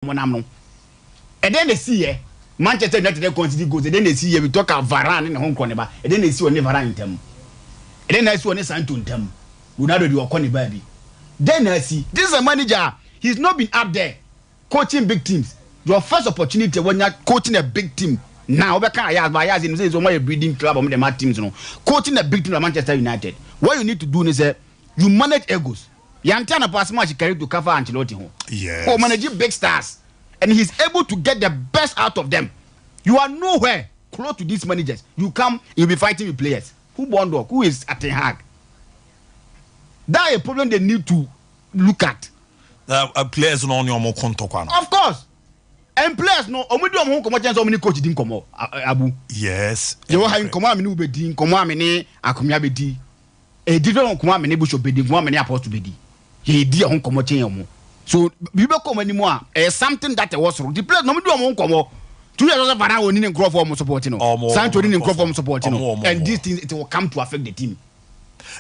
monam and then they see Manchester United concede goals and then they see we talk about Varane in home corner and then they see only Varane in them and then I see only Santo in them Ronaldo do corner baby then I see this is a manager he's not been up there coaching big teams your first opportunity when you're coaching a big team now we can't have in say so a breeding club of the teams coaching a big team like Manchester United what you need to do is you manage egos Yantana pass match carry to cover Ancelotti home. Yes. Or managing big stars. And he's able to get the best out of them. You are nowhere close to these managers. You come, you'll be fighting with players. Who Bondo? Who is at the Hague? That's a problem they need to look at. Players no only more contact. Of course. And players no omudi omo komo chance omuni coach din komo abu. Yes. You have komo amini ubedi, komo amini akomia bedi. E different komo amini bishop bedi, komo amini apostle bedi. He did home come change. So we be come anymore. Something that was wrong. The players no do home come. 2 years also Varane will need to grow for supporting. Sancho need to grow for supporting. And these things it will come to affect the team.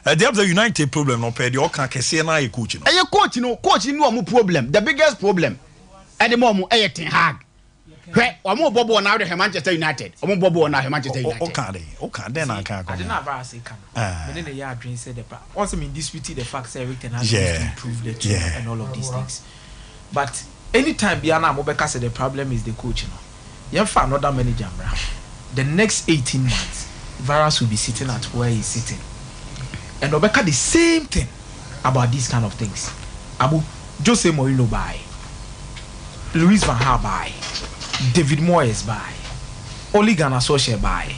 They have the United problem. No pay the all can say na coach. A coach no problem. The biggest problem at the moment is Ten Hag. Where omo bobo na the Manchester United. Omo bobo na Manchester United. Okay, then I can. I didn't have a say can. But then the year dream said the also mean disputed the fact that everything has to improve the team and all of these things. But anytime Biana Mobeka said the problem is the coach, you find another manager. The next 18 months, Varane will be sitting at where he's sitting. And Mobeka the same thing about these kind of things. Abu Jose Mourinho by Luis Van Gaal by David Moyes by Ole Gunnar Solskjaer by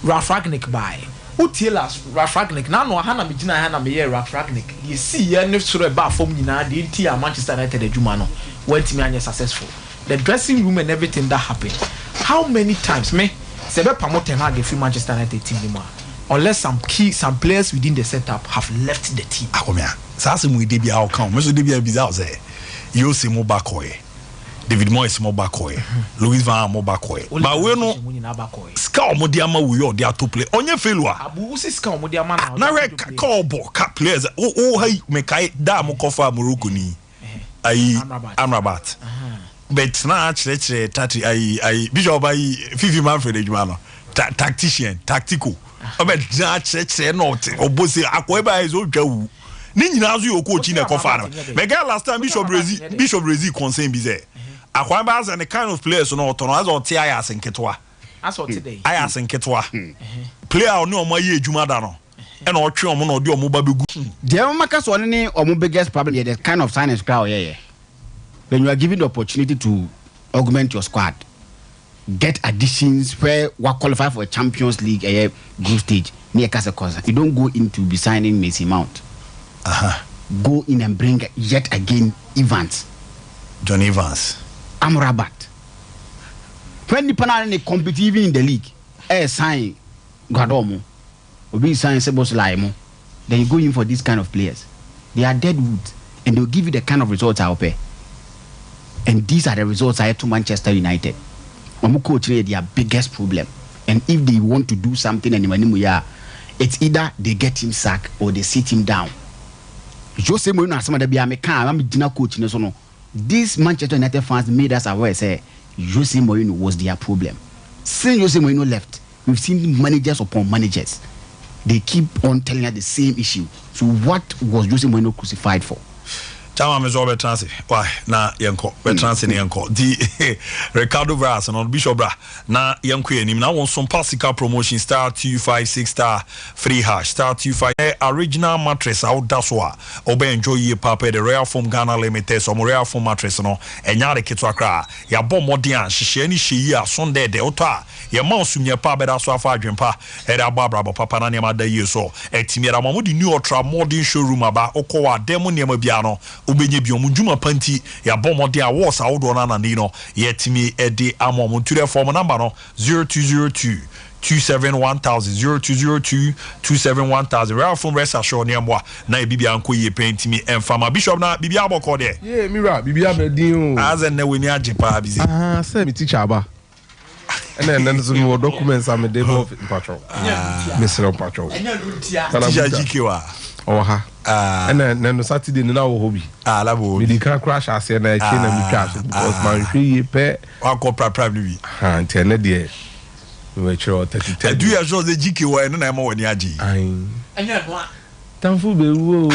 Ralf Rangnick by Utilas Ralf Rangnick na no hana me gina hana me Ralf Rangnick you see here ne soro ba form nyina the entire Manchester United adwuma no went me anya successful the dressing room and everything that happened how many times me se be promote Ten Hag free Manchester United team anymore unless some players within the setup have left the team akomia sa se mu de bia o kan me so de bia bizarre say you see mo back oye David Moyes mo bakoy Louis Van Gaal mo bakoy ba we no ska omodiama we yo dia to play onye failure abu usi ska omodiama na re call ball cap players o hay me kai da mo kofa Morocco ni ai Amrabat but na chire tati ai bishop ai Fifi Manfred ejuma no tactical but na chire not obosi akoy ba ezo dwawu ni nyina azu yo coach na kofa na me get last time Bishop Brazil concern bi say akwan ba as the kind of players no to no as o ti ayas nketwa as o today ayas nketwa player oni o maye ejuma da no e na o twe o mo na odi o mo ba begu the maka so ni o mo biggest problem here the kind of signings crowd here when you are given the opportunity to augment your squad get additions where we qualify for a Champions League group stage near Casa you don't go into be signing Mason Mount go in and bring yet again John Evans Amrabat. When the panel compete even in the league, sign Gadomo, or be sign Sebos Laimo, then you go in for this kind of players. They are dead wood, and they'll give you the kind of results I'll pay. And these are the results I had to Manchester United. Coach their biggest problem. And if they want to do something and it's either they get him sacked or they sit him down. Jose Mourinho and some of the Biamekan, I'm dinner coach in the these Manchester United fans made us aware say Jose Mourinho was their problem. Since Jose Mourinho left, we've seen managers upon managers. They keep on telling us the same issue. So what was Jose Mourinho crucified for? Chama mezo betranse why na yenko betranse ne yenko di Ricardo Vaz no Bishop bra na yenko enim na won Sompa sika promotion star 256 star 3 hash star 25 original mattress out that's why obe enjoy ye papa the Royal Foam Ghana Limited so Royal Foam mattress no enya de keto akra ya bom modern hihye ni hyi a sonde de oto a ye ma osumye pa beda so afa adwempa era babra papa na ne ma da ye so etimiera mo di new ultra modern showroom aba okowa demo ne ma bia no ubenye bi omudwuma panti ya bomode a wos awodo na nani no yetimi ede amom to the form number no 0202 271,000 0202 271,000 Real Phone rest assure ne mwa na bibia anko ye pentimi enfama Bishop na bibia aboko de mira bibia bedin o azen na weni ajepa bizi say me teacher aba and so no documents am dey of patrol Mr. Patrol teacher jikewa oh ha And then no Saturday no hobby. Labo. Me di crash ase na eche na me twa because man hwe pe akọ probably ha ntene de we chiro 30. Do you show the GK wa no na ma wani agi Anya no. Tamfu be wu o.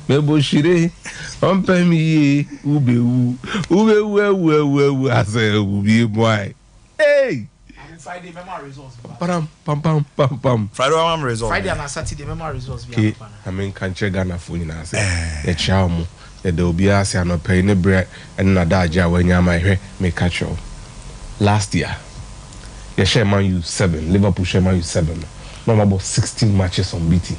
Me bo shire. On pe mi ye wu. Wu ase wu bi boy. Hey. Friday memory results. Pam. Friday memory results. Friday and Saturday memory results. Okay. I mean kan che Ghana phone na say. E chia mo. E de obi ase anope ne bre en na da aja wa nya ma hwe me catch up. Last year. Ye share Man U 7, Liverpool share Man U 7. No about 16 matches unbeaten.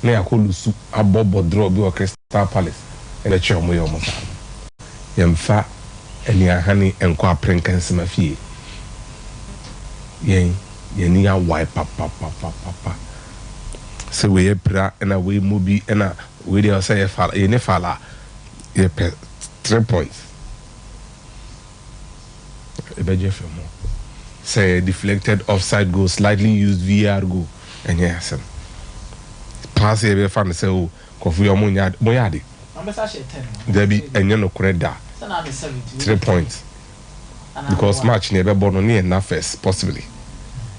Na ya ko lusu abobo draw bi o Crystal Palace. E de chia mo yo mo sa. Yemfa eni ahani enko aprenkanse mafie. Yen ni ya wipe papa so we pra and we movie and we dey say fala ye ne fala ye pe 3 points e be je mo say deflected offside goal slightly used VAR goal and yes pass e be fan say o kofu yo mo yade Ambesa she 10 there be enye no koreda 3 points because match near Bono near na first possibly.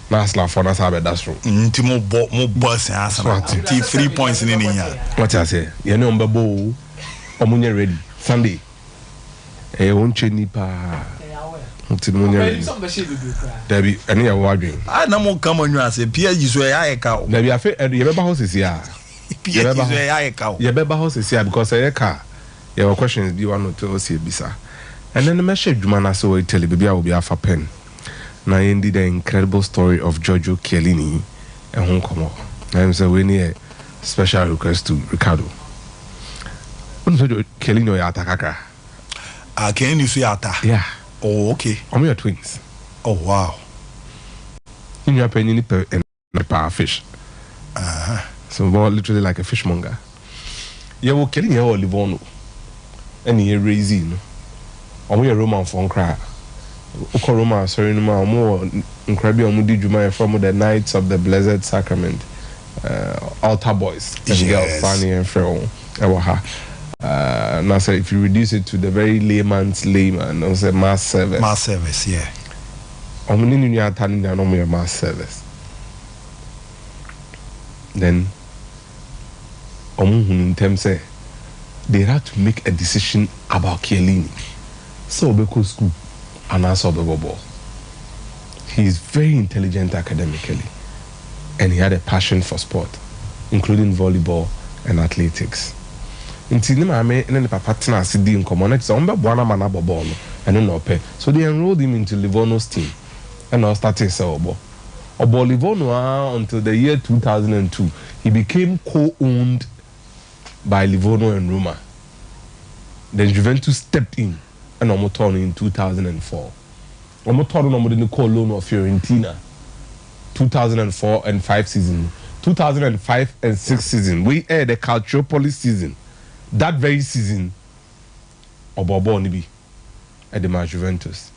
Nasla for us have that's true. Mo boss answer. 3 points in here. What I say? You know mbabo omunye ready Sunday. Won cheni pa. Munye ready. There be any awarding. I na mo come on you as a PSG so ya ka. There be afa you be house is here. PSG so ya ka. You be house is here because ya ka. Your questions be one or two see bisa. And then the message Jumana so we tell you baby I will be afa pen. Now indeed the incredible story of Giorgio Chiellini and home come on. I'm say we need a special request to Ricardo. When Giorgio Chiellini or Atakaka? Can you see Ata? Yeah. Oh, okay. I'm your twins. Oh, wow. In your opinion, and a fish. So more literally like a fishmonger. You will Chiellini or Livorno. And you're raising. I'm your Roman phone cry. Roma, sorry, no more incredible Mudi from the Knights of the Blessed Sacrament, altar boys, and girls, Fanny and Pharaoh. Now, say if you reduce it to the very layman's layman, I say mass service. Mass service, yeah. I'm in your turning down on your mass service. Then, in terms say they had to make a decision about Chiellini. So, because school. And also Bobo. He is very intelligent academically, and he had a passion for sport, including volleyball and athletics. So they enrolled him into Livorno's team, and now started Obo Livorno until the year 2002. He became co-owned by Livorno and Roma. Then Juventus stepped in. And Omotorno in 2004. Omotorno didn't call loan of Fiorentina. 2004 and 5 season. 2005 and 6 season. We aired the Calciopoli season. That very season, Obobo Nibi at the Juventus.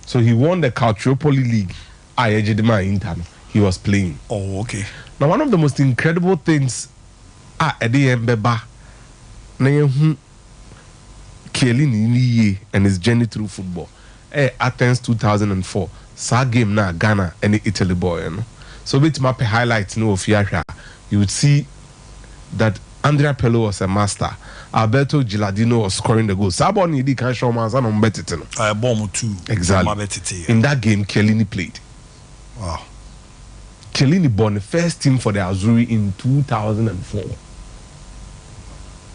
So he won the Calciopoli League. He was playing. Oh, okay. Now one of the most incredible things at the Mbeba Chiellini and his journey through football. Athens 2004. Sa game na Ghana and Italy boy. You know? So with my highlights no of you would see that Andrea Pirlo was a master. Alberto Gilardino was scoring the goals. Sabon Idi can show man on betting. I bomb too. Exactly. In that game, Chiellini played. Wow. Chiellini won the first team for the Azzurri in 2004.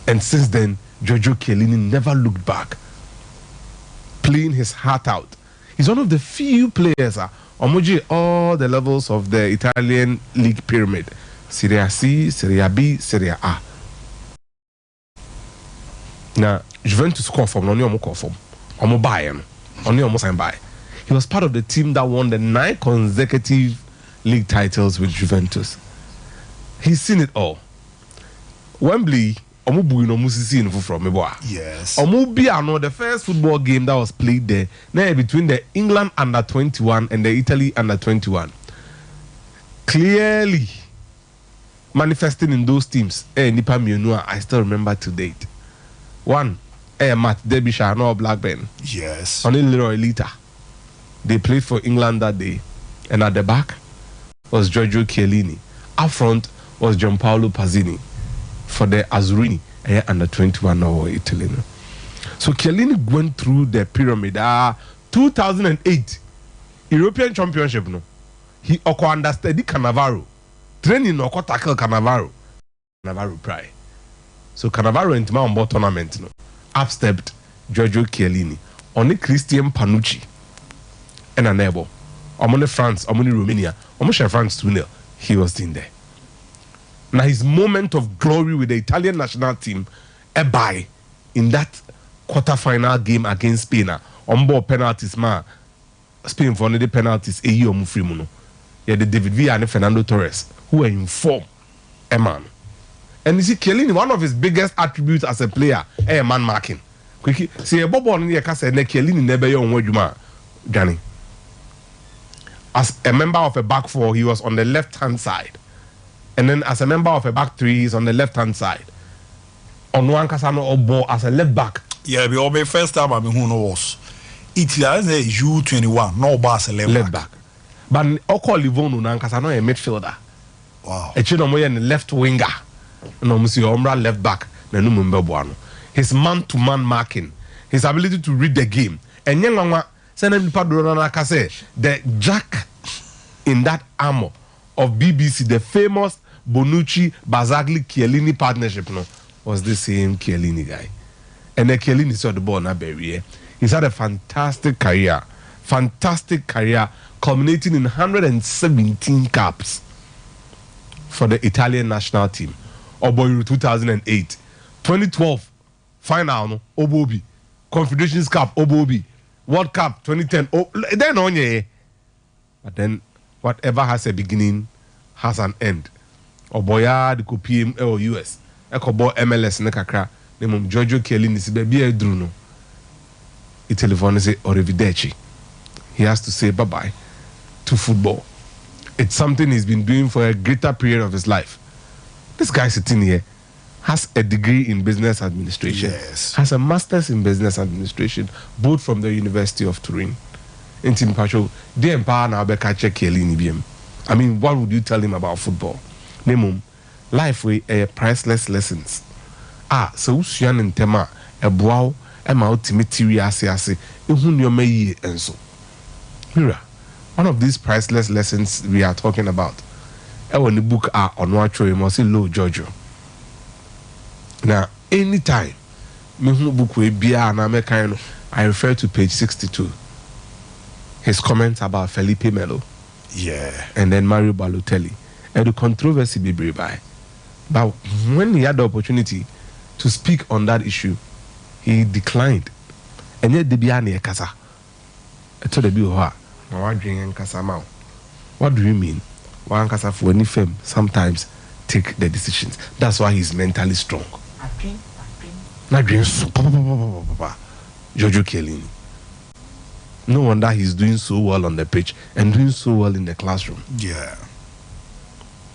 And since then, Giorgio Chiellini never looked back, playing his heart out. He's one of the few players Omoji all the levels of the Italian league pyramid: Serie C, Serie B, Serie A. Now, Juventus call from only Omo call from Omo buy only Omo sign buy. He was part of the team that won the 9 consecutive league titles with Juventus. He's seen it all. Wembley. Yes. The first football game that was played there, between the England under 21 and the Italy under 21. Clearly, manifesting in those teams. Nipa Mionua, I still remember to date. One, Matt Derbyshire, no Blackburn. Yes. Only Leroy Lita. They played for England that day. And at the back was Giorgio Chiellini. Up front was Gianpaolo Pazzini for the Azzurrini under 21 or Italy. So Chiellini went through the pyramid. 2008 European Championship. No, he understudy Cannavaro, training no tackle Cannavaro. Cannavaro pry. So Cannavaro into my on tournament. No, up stepped Giorgio Chiellini. Only Christian Panucci and a neighbor. Omoni France, Omoni Romania, Omoni France 2-0. He was in there. Now his moment of glory with the Italian national team, by in that quarter-final game against Spain, on board penalties, Spain for the penalties, Muno. Yeah, the David Villa and Fernando Torres, who were in form, man. And you see, Chiellini, one of his biggest attributes as a player, man marking. Quickly, see a Bobo on the Casa, Chiellini never young word, Johnny. As a member of a back four, he was on the left-hand side. And then as a member of a back three, he's on the left-hand side. On one Casano Obo as a left back. Yeah, we all my first time I mean who knows. It's a U21, no boss left back. But Oko Livono Nankasano a midfielder. Wow. A Chinomoy and left winger. No Monsieur Ombra left back. His man-to-man marking, his ability to read the game. And Yangwa the jack in that armor of BBC, the famous Bonucci Bazzagli Chiellini partnership, no, was the same Chiellini guy. And the Chiellini saw the ball not bury. He's had a fantastic career, culminating in 117 caps for the Italian national team. Oboy 2008, 2012 final, no, Obobi, Confederations Cup, Obobi. World Cup 2010. Oh, then on yeah. But then whatever has a beginning has an end. Oboya the PM or US. Ekobo MLS nekakra. Nemum Giorgio Chiellini si baby edruno. He telephone say arrivederci. He has to say bye-bye to football. It's something he's been doing for a greater period of his life. This guy sitting here has a degree in business administration, has a master's in business administration, both from the University of Turin. In Pacho, the Empire now be catch Chiellini BM. I mean, what would you tell him about football? Nemum, life with priceless lessons. So usuan in tema a bow ma ultimate ase ehun yo meyi enso. Mira, one of these priceless lessons we are talking about. When the book are on what you must see low Giorgio. Now, anytime book will be I refer to page 62. His comments about Felipe Melo. Yeah. And then Mario Balotelli. And the controversy be brave by. But when he had the opportunity to speak on that issue, he declined. And yet the Biani Kasa. I told the Biwa, what do you mean? One Kasa for any firm sometimes take the decisions. That's why he's mentally strong. Giorgio Chiellini. No wonder he's doing so well on the pitch and doing so well in the classroom. Yeah.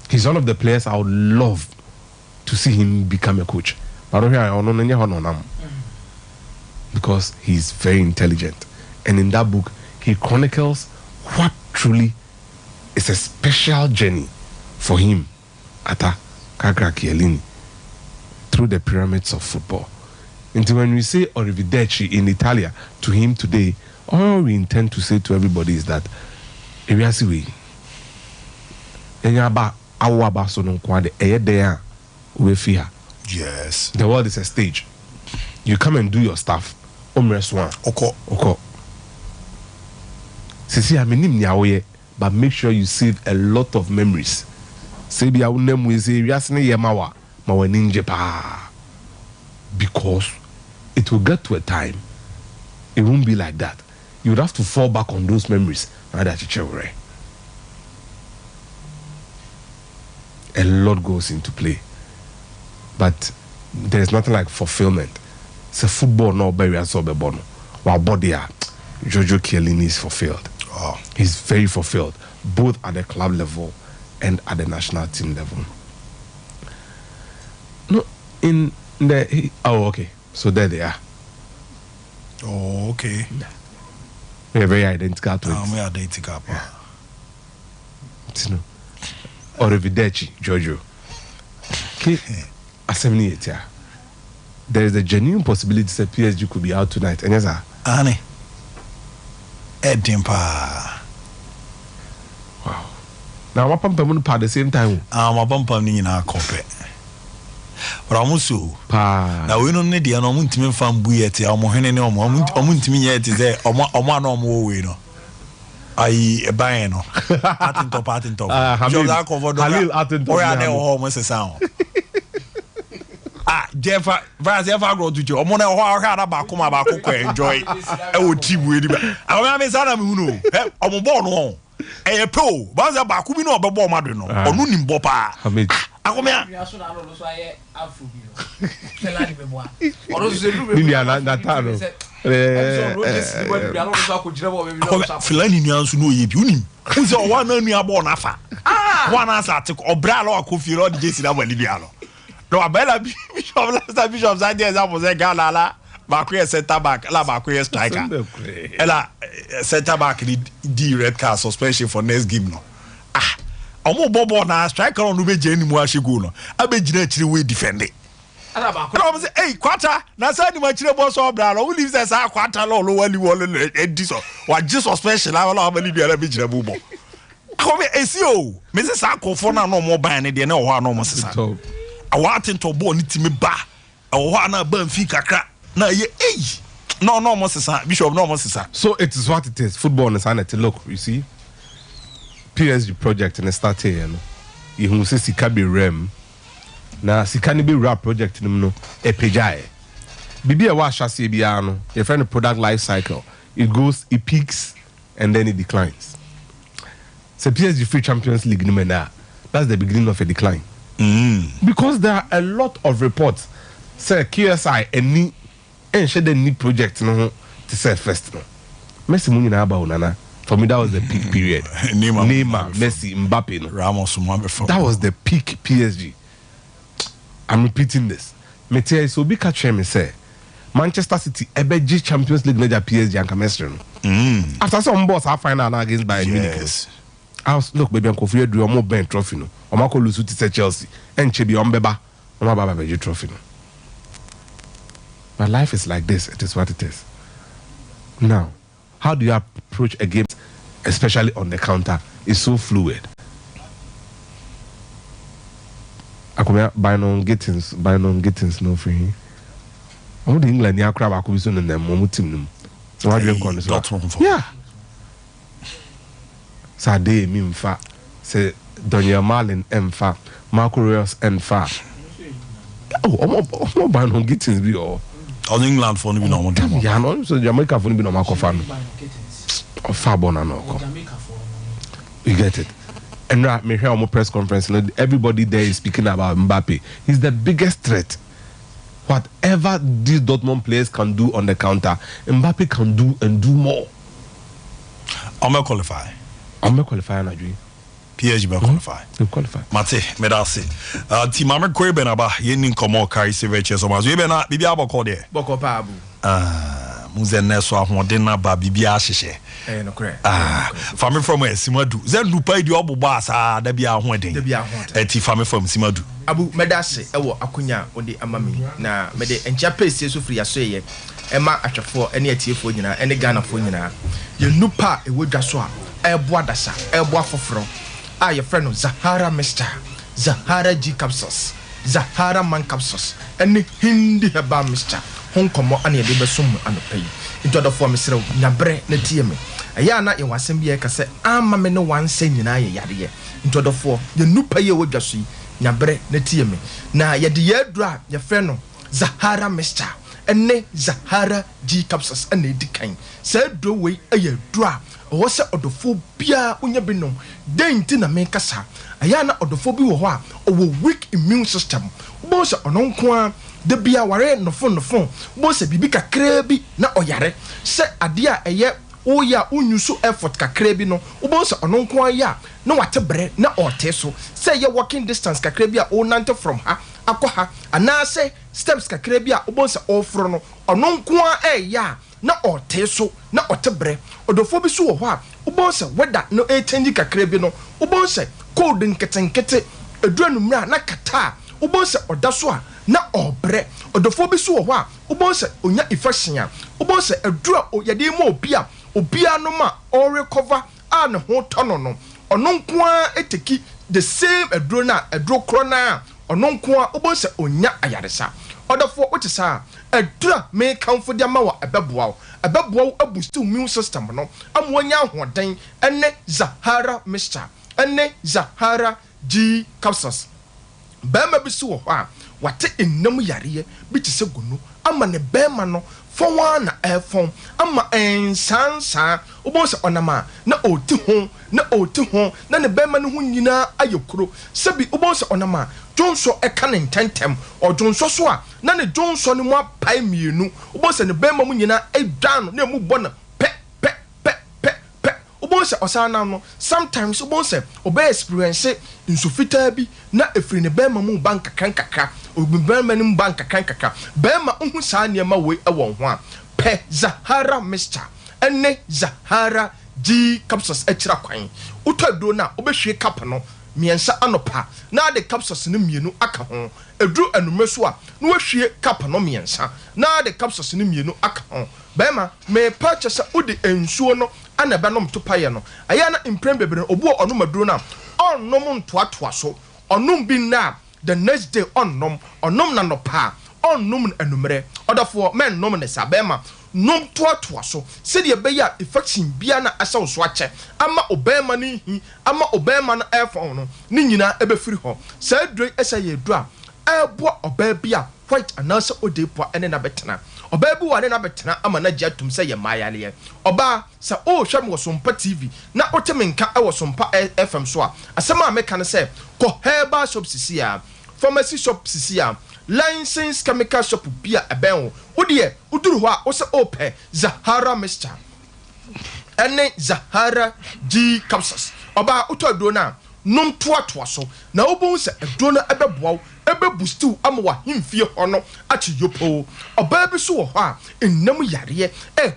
He's one of the players I would love to see him become a coach. Because he's very intelligent. And in that book, he chronicles what truly is a special journey for him at Kagra Chiellini through the pyramids of football. And when we say arrivederci in Italia to him today, all we intend to say to everybody is that yes, the world is a stage. You come and do your stuff. Oko. But make sure you save a lot of memories. Because it will get to a time, it won't be like that. You would have to fall back on those memories. A lot goes into play. But there is nothing like fulfillment. It's a football no bury and so bono. While body Giorgio Chiellini is fulfilled. Oh. He's very fulfilled, both at the club level and at the national team level. in the okay, so there they are. Oh, okay. We're very identical twins. We are identical. You know, Arrivederci, Giorgio. Okay, assembly it here. There is a genuine possibility that PSG could be out tonight. And yes, sir. Annie. Edimpa. Wow. Now, my pump at the same time. My pump in our corporate. Ramusu. Pa. Now we don't need the anointing from Buyet, or Mohene, or Montimi yet is there, or one or more way. I buy no. Atento. Halil Atento. Or I know almost a sound. Jeff, Vaz ever grow to you. I'm on a hard about come about enjoy. I would cheap with it. I am a son of Muno. I'm a born one. A pro, Baza Bakumino, Babo Madrino, or Nunim Bopa. I come here. Filani Nians know you. Who's a one near Bonafa? One answer to Obralo or Kofi or Jesse Lidiano. No, Bella Bishop's ideas was a galala, Bakuya center back, La Bakuya striker. Ella center back the red card suspension for next game. No. Omo Bobo na striker on Ube Jenny Mwashiguno. I be Jinetri we defend it. I say, hey, quarter, Nasa Machine Boss or Brano, who lives as a quarter low, low, and this or just suspension. I will have a little bit of Bubo. Come here, SEO, Mrs. Sako for no more buying it, no one almost. I want to born it to me ba. I want to burn fika crack. No, ye, no, Moses, Bishop, no, Moses. So it is what it is. Football is an look, you see. PSG project and start here. You know, say Sikabi Rem. Now, Sikanibi rap project, no, a pejai. Bibi a wash as Biano, your friend product life cycle. It goes, it peaks, and then it declines. So PSG free Champions League, that's the beginning of a decline. Because there are a lot of reports say QSI and share the new project no to say first no. Messi muni na about nana. For me that was the peak period. Neymar, Messi, Mbappe no. Ramos that was the peak PSG. I'm repeating this. Metia so be catch me say Manchester City EBG Champions League major PSG and Camestro no. After some boss have final against Bayern Munich. Look, baby, I'm confused. Do more Ben trophy no? I'm going to lose to Chelsea and Chebi Ombeba. I'm about to trophy no. My life is like this. It is what it is. Now, how do you approach a game, especially on the counter? It's so fluid. I come here by non gettings no free. I'm going to England. You crab. I could be soon in them. I'm team. So what do you call this? Yeah. Sade Mimfa, say Daniel Marlin Mfa, Marco Reyes Mfa. Oh, I'm not on Gittins be all. On England for no one. Yeah, no, so Jamaica for no Marco fan. Or Fabon and you get it. And right, me hear on my press conference, everybody there is speaking about Mbappe. He's the biggest threat. Whatever these Dortmund players can do on the counter, Mbappe can do and do more. I'm not qualified. I'm not qualifying, I dream. PSG will qualify. They qualify. Mate, medasi. Team Mama Queben about Yenin Komo Kari Seveches or Mazubena, Bibi Abo Code. Boko Babu. Muzeneso, Modena, Bibi Ashe. No crack. Family from where Simadu. Then Lupai the Obu Bass, there be a wedding. There be a family from Simadu. Abu Medase, Ewo Akunya, on the Amami. Na Mede and Japanese is free as say, Emma at for any tea for you, any Ghana for you. You nupa, a wood jaswa. Eboa dasa, eboa foforo. Your friend of Zahara Mister, Zahara G capsules, Zahara man capsules, and Hindi heba Mister. Hong Kong and your baby sum and pay. Into the form Mr. Nabre Netieme. A yana in Wasambia case, I'm a no one saying yadi. Into the four, the new pay would just see Nabre Netieme. Na ya the year dra, your friend Zahara Mister, and ne Zahara G capsules and a decaying. Said do way a year dra. What's a odophobia unya binom? Dainty na make us ha. Ayana odophobia wa or weak immune system. Boss on unqua, the bia ware no phone. Boss a bibika crebi na oyare. Se adia a ye o ya unusu effort ka crebi no. Boss on unqua ya no whatever na or teso. Say your walking distance ka crebia o nante from her. akɔ anase steps kakra bi a obonsa ofro no ɔno nko a ɛyɛ na ɔte so na ɔte brɛ ɔdɔfo bi so wɔ hɔ a obonsa weather no change kakra bi no obonsa cold nketenkete eduranu na kata obonsa ɔda so a na ɔbrɛ ɔdɔfo bi so wɔ hɔ a obonsa onya infection a obonsa edura yɛde ma obia no ma all recover a ne ho tɔno no ɔno nko a eteki the same eduro na eduro kro na ɔno nko a obonsa onya ayaresa ɔdɔfo wote saa edura me kamfo dia ma wa ɛbɛboa aboost immune system no amonya ahoden ene Zahara mixture ene Zahara G capsules bema bi so wɔ hɔ a wate ennam yare bi te se gunu ama ne bema no fɔwa na ɛfɔn ama ensansa obonsa onama na oti ho na ne bema no ho nyina ayekuro sebi obonsa onama jonso eka ne ntentem ojonso so a na ne jonso ne mu apai mienu obonsa ne bema mu nyina edwan na mu bɔ na pe obonsa osana no sometimes obonsa obey experience insufita bi na efiri ne bema mu bank kakra obibema ne bank kakra bema ohu saa ne ma we ɛwɔ ho a pe Zahara mixture ene Zahara G capsules ekira kwan utado na obehwe cap no miensa anopa na de capsules ne mienu aka ho edru anume so a na wahwie cap no miensa na de capsules ne mienu aka ho bema me purchase udi ensuo no ana benom topaye no aya na imprem bebre obu onom aduro na onnom ntoatoa so onnom bi na the next day onnom na nopa onnom anumere odafo men nom ne sabema nom toatoa so se de beya infection bia na asa so ache ama obema ni hi ama obema na airphone no ni nyina ebefiri ho sa adure esa ye du a ebo oba bia white anasa odepo ene na betena oba bi wa ne na betena ama na gya tum se ye mayale oba sa o hwam wo Sompa TV na otemenka e wo Sompa FM so a asema meka ne se ko herbal shop sisi a pharmacy shop sisi a licensed chemical shop bia eben wo de uduru ho a wo se ope Zahara mixture ene Zahara G capsules oba utodro na nom toatoa so na obon se edro na ebeboa boost ama wa himfie hono achi yopo oba bi so ho a ennam yare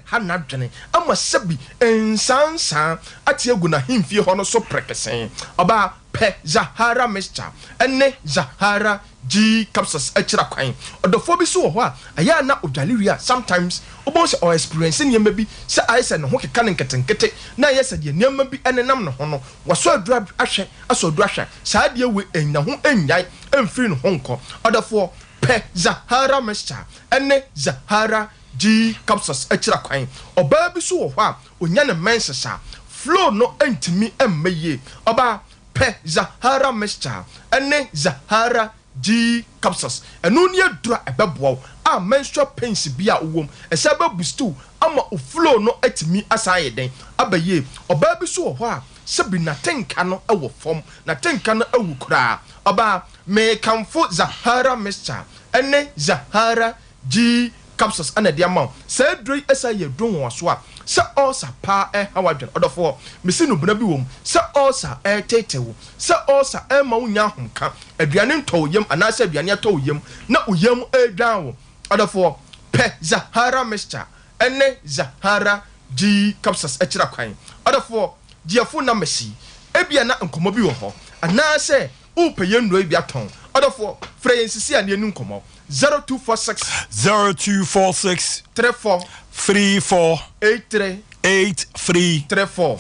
ha na dwene ama sabi ensansan ati egu na himfie hono so prekesen oba pe Zahara mixture ene Zahara G capsules ekira kwan odofo bi so ho a aya na odwaleria sometimes obon se or experience nyema bi se ayese ne ho keka ne nketenkete na ayese de nyema bi enenam ne ho no waso adura ahwe aso adura hwe saa de we enya ho enyai emfiri ne ho nko odofo pe Zahara mixture ene Zahara G capsules ekira kwan oba bi so ho a onya ne mensesa flow no entimi emmeye oba pe Zahara mixture ene Zahara G capsules enu ne adura ebeboa a menstrual pains bia wom esaba boostu ama oflow no atimi asaye den abaye oba bi so ho a sebi na tenka no ewo fom na tenka no ewu kura oba me kamfo Zahara mixture ene Zahara G capsules ana dia ma se droi esaye don wo so a se osa pa hawadwen odofo mesi no buna bi wom se osa tetewo se osa ma unya honka aduane nto yem anase aduane ato yem na uyem edwan wo odofo pe Zahara mixture ene Zahara G capsules ekira kwan odofo diafo na mesi ebia na nkomo bi wo ho anase upeye ndo ebia ton odofo freyensisi ane enu nkomo 0246 34 83 34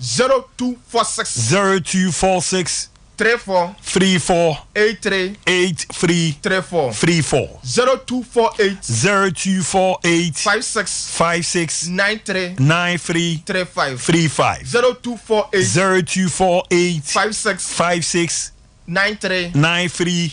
0246 34 83 34 0248 56 93 35 0248 56 93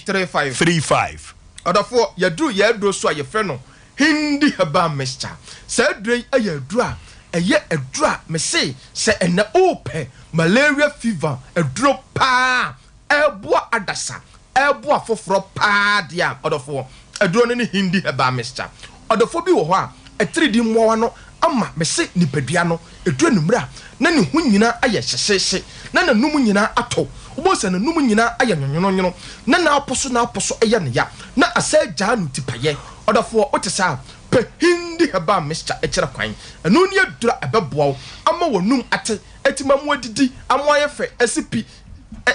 35 odafo yadru so ayefre no hindi herbal mixture sa adre ayadru eye adru me say se ena ope malaria fever adru pa ebo adasa ebo afoforo pa dia odafo adru ne hindi herbal mixture odafo bi wo ho a etridi mmowa no ama me say nipadua no adru numra na ne hu nyina aye hyehye na nanum nyina ato ubosa na numu nyina aya nyonyono na aposo eye ne ya na asa gya no tipaye odafo otesa pe hindi heba Mr. Echira kwan enu ne adura abeboa ama wonum atimamu adidi amoye fe asipi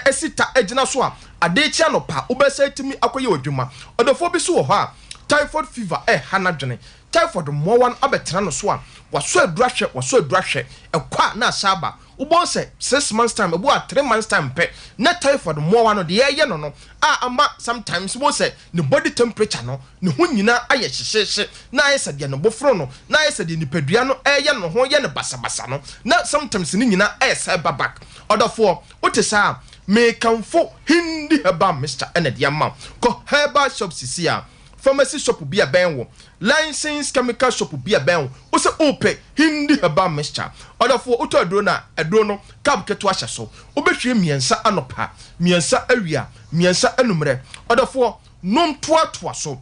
esita egina so a ade chia no pa ubesa etimi akoye odwuma odafo bi so wo ho a typhoid fever hanadwene typhoid mo wan abetra no so a waso adurahwe ekwa na asaba ubon se 6 months time ebu 3 months time pe na typhoid mo wan no de ye no ama sometimes wo se ne body temperature no ne ho nyina aye hyehye na aye sade no bofro no na aye sade ni padua no ye no ho ye ne basabasa no na sometimes ne nyina aye cyber back odafo otesa me kanfo hindi heba Mr. Enedi amam ko heba shop sisia pharmacy shop bi a benwo license chemical shop bi a benwo o se ope hindi heba Mr. odafo oto adro no cab keto ahye so obehwe miensa anopa miensa awia miensa anumre odafo nom toa so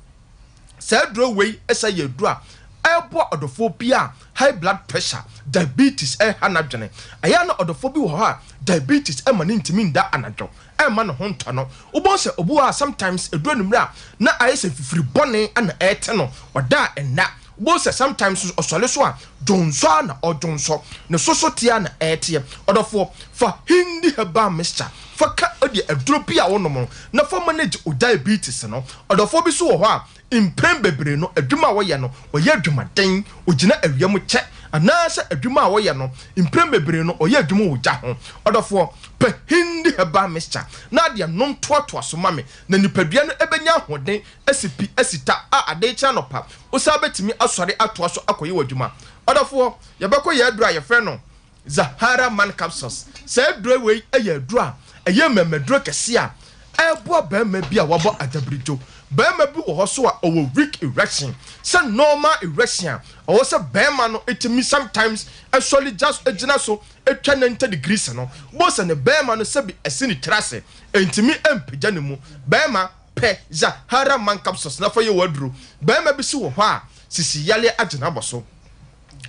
se adro wei esa ye adro a ebo odafo bi a high blood pressure diabetes hanadwene aya na odafo bi wo ha diabetes mani ntimi nda anadwo ma no honto no ubon se obu a sometimes eduro numre a na ayese fifiri bone ana ete no oda enna ubon se sometimes osole so a jonso na ojonso ne soso tia na ete odofo fa hindi heba Mr. fa ka odi eduro bi a wonom na fa manage o diabetes no odofo bi so wo ho a imprem bebre no adwuma wo ye no oye adwumaden ogina awiam che anasa adwuma wo ye no imprem bebre no oye adwuma wo gya ho odofo pe hindi heba Mr. na dia nom toa so mame na nipadua no ebenya hoden asipi asita a ade cha no pa osa betimi asore atoa so akoye wadwuma odofo yebekọ ye adura ye fe no Zahara man capsules say adura we eye adura eye memeduro kese a ebo ba ma bi a wabo adabrijo bema bi wo so a owo weak erection say normal erection o say bema no etimi sometimes actually just ejina so etwa 90 degrees no bo say ne bema no say bi esini trase entimi empija ne mu bema pe Zahara man capsules na fa ye waduro bema bi si wo ho a sisi yale agina boso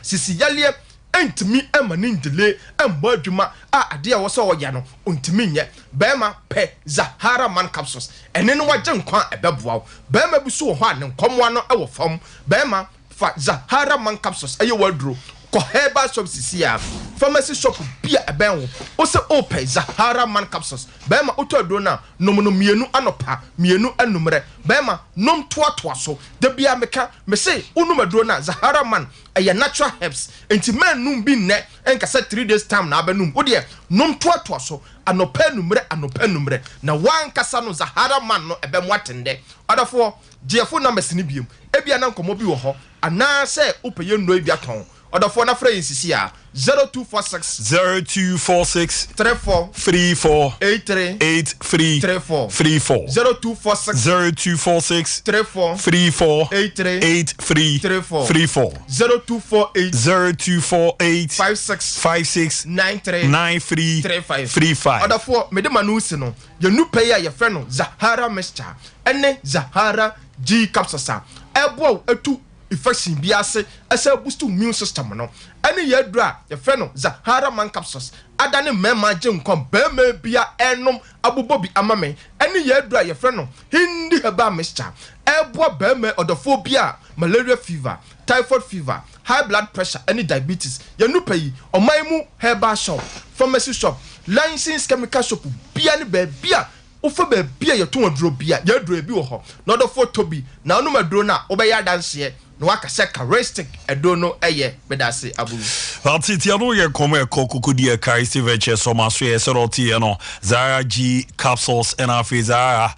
sisi yale entimi emani ndele embo adwuma a ade a wo so wo ya no ontimi nye bema pe Zahara man capsules ene no waje nkwa ebeboa bema bi so wo ho a ne nkomwa no e wo fam bema fa Zahara man capsules aye waduro ko heba shop sisia pharmacy shop bia ebenwo o se open Zahara man capsules bema oto aduro na nomono mienu anopa mienu anumre bema nom toa so de bia meka me say unum aduro na Zahara man aya natural herbs enti man num bi ne enka say 3 days time na abenum wo de nom toa so anopa numre na wan kasa no Zahara man no ebemu atende odafo jiefo numbers ni biem ebia na nkomo bi wo ho ana say opeye no ebia ton odafo na fra yisisi a 0246 34 83 34 0246 34 83 0248 56 93 odafo medema no usi no ye nupe ya ye fre no Zahara Mr. ene Zahara G capsules ebo etu infection biase asa boost immune system no ani yadura ye fe no Zahara man capsules adane mema je nkom bema bia enom abobobi amame ani yadura ye fe no hindi heba Mr. ebo bema odofo bia malaria fever typhoid fever high blood pressure any diabetes ye no pay omaimu herbal shop pharmacy shop license chemical shop bia ni bia ofa bia ye to aduro bia ye aduro bi wo ho na odofo tobi na onum aduro na obeya danse no waka se charistic edono eye bedase aburu Altiti ano ye kome kokudi e kai Steve Chesoma so ye seroti no Zahara G capsules and afi Zahara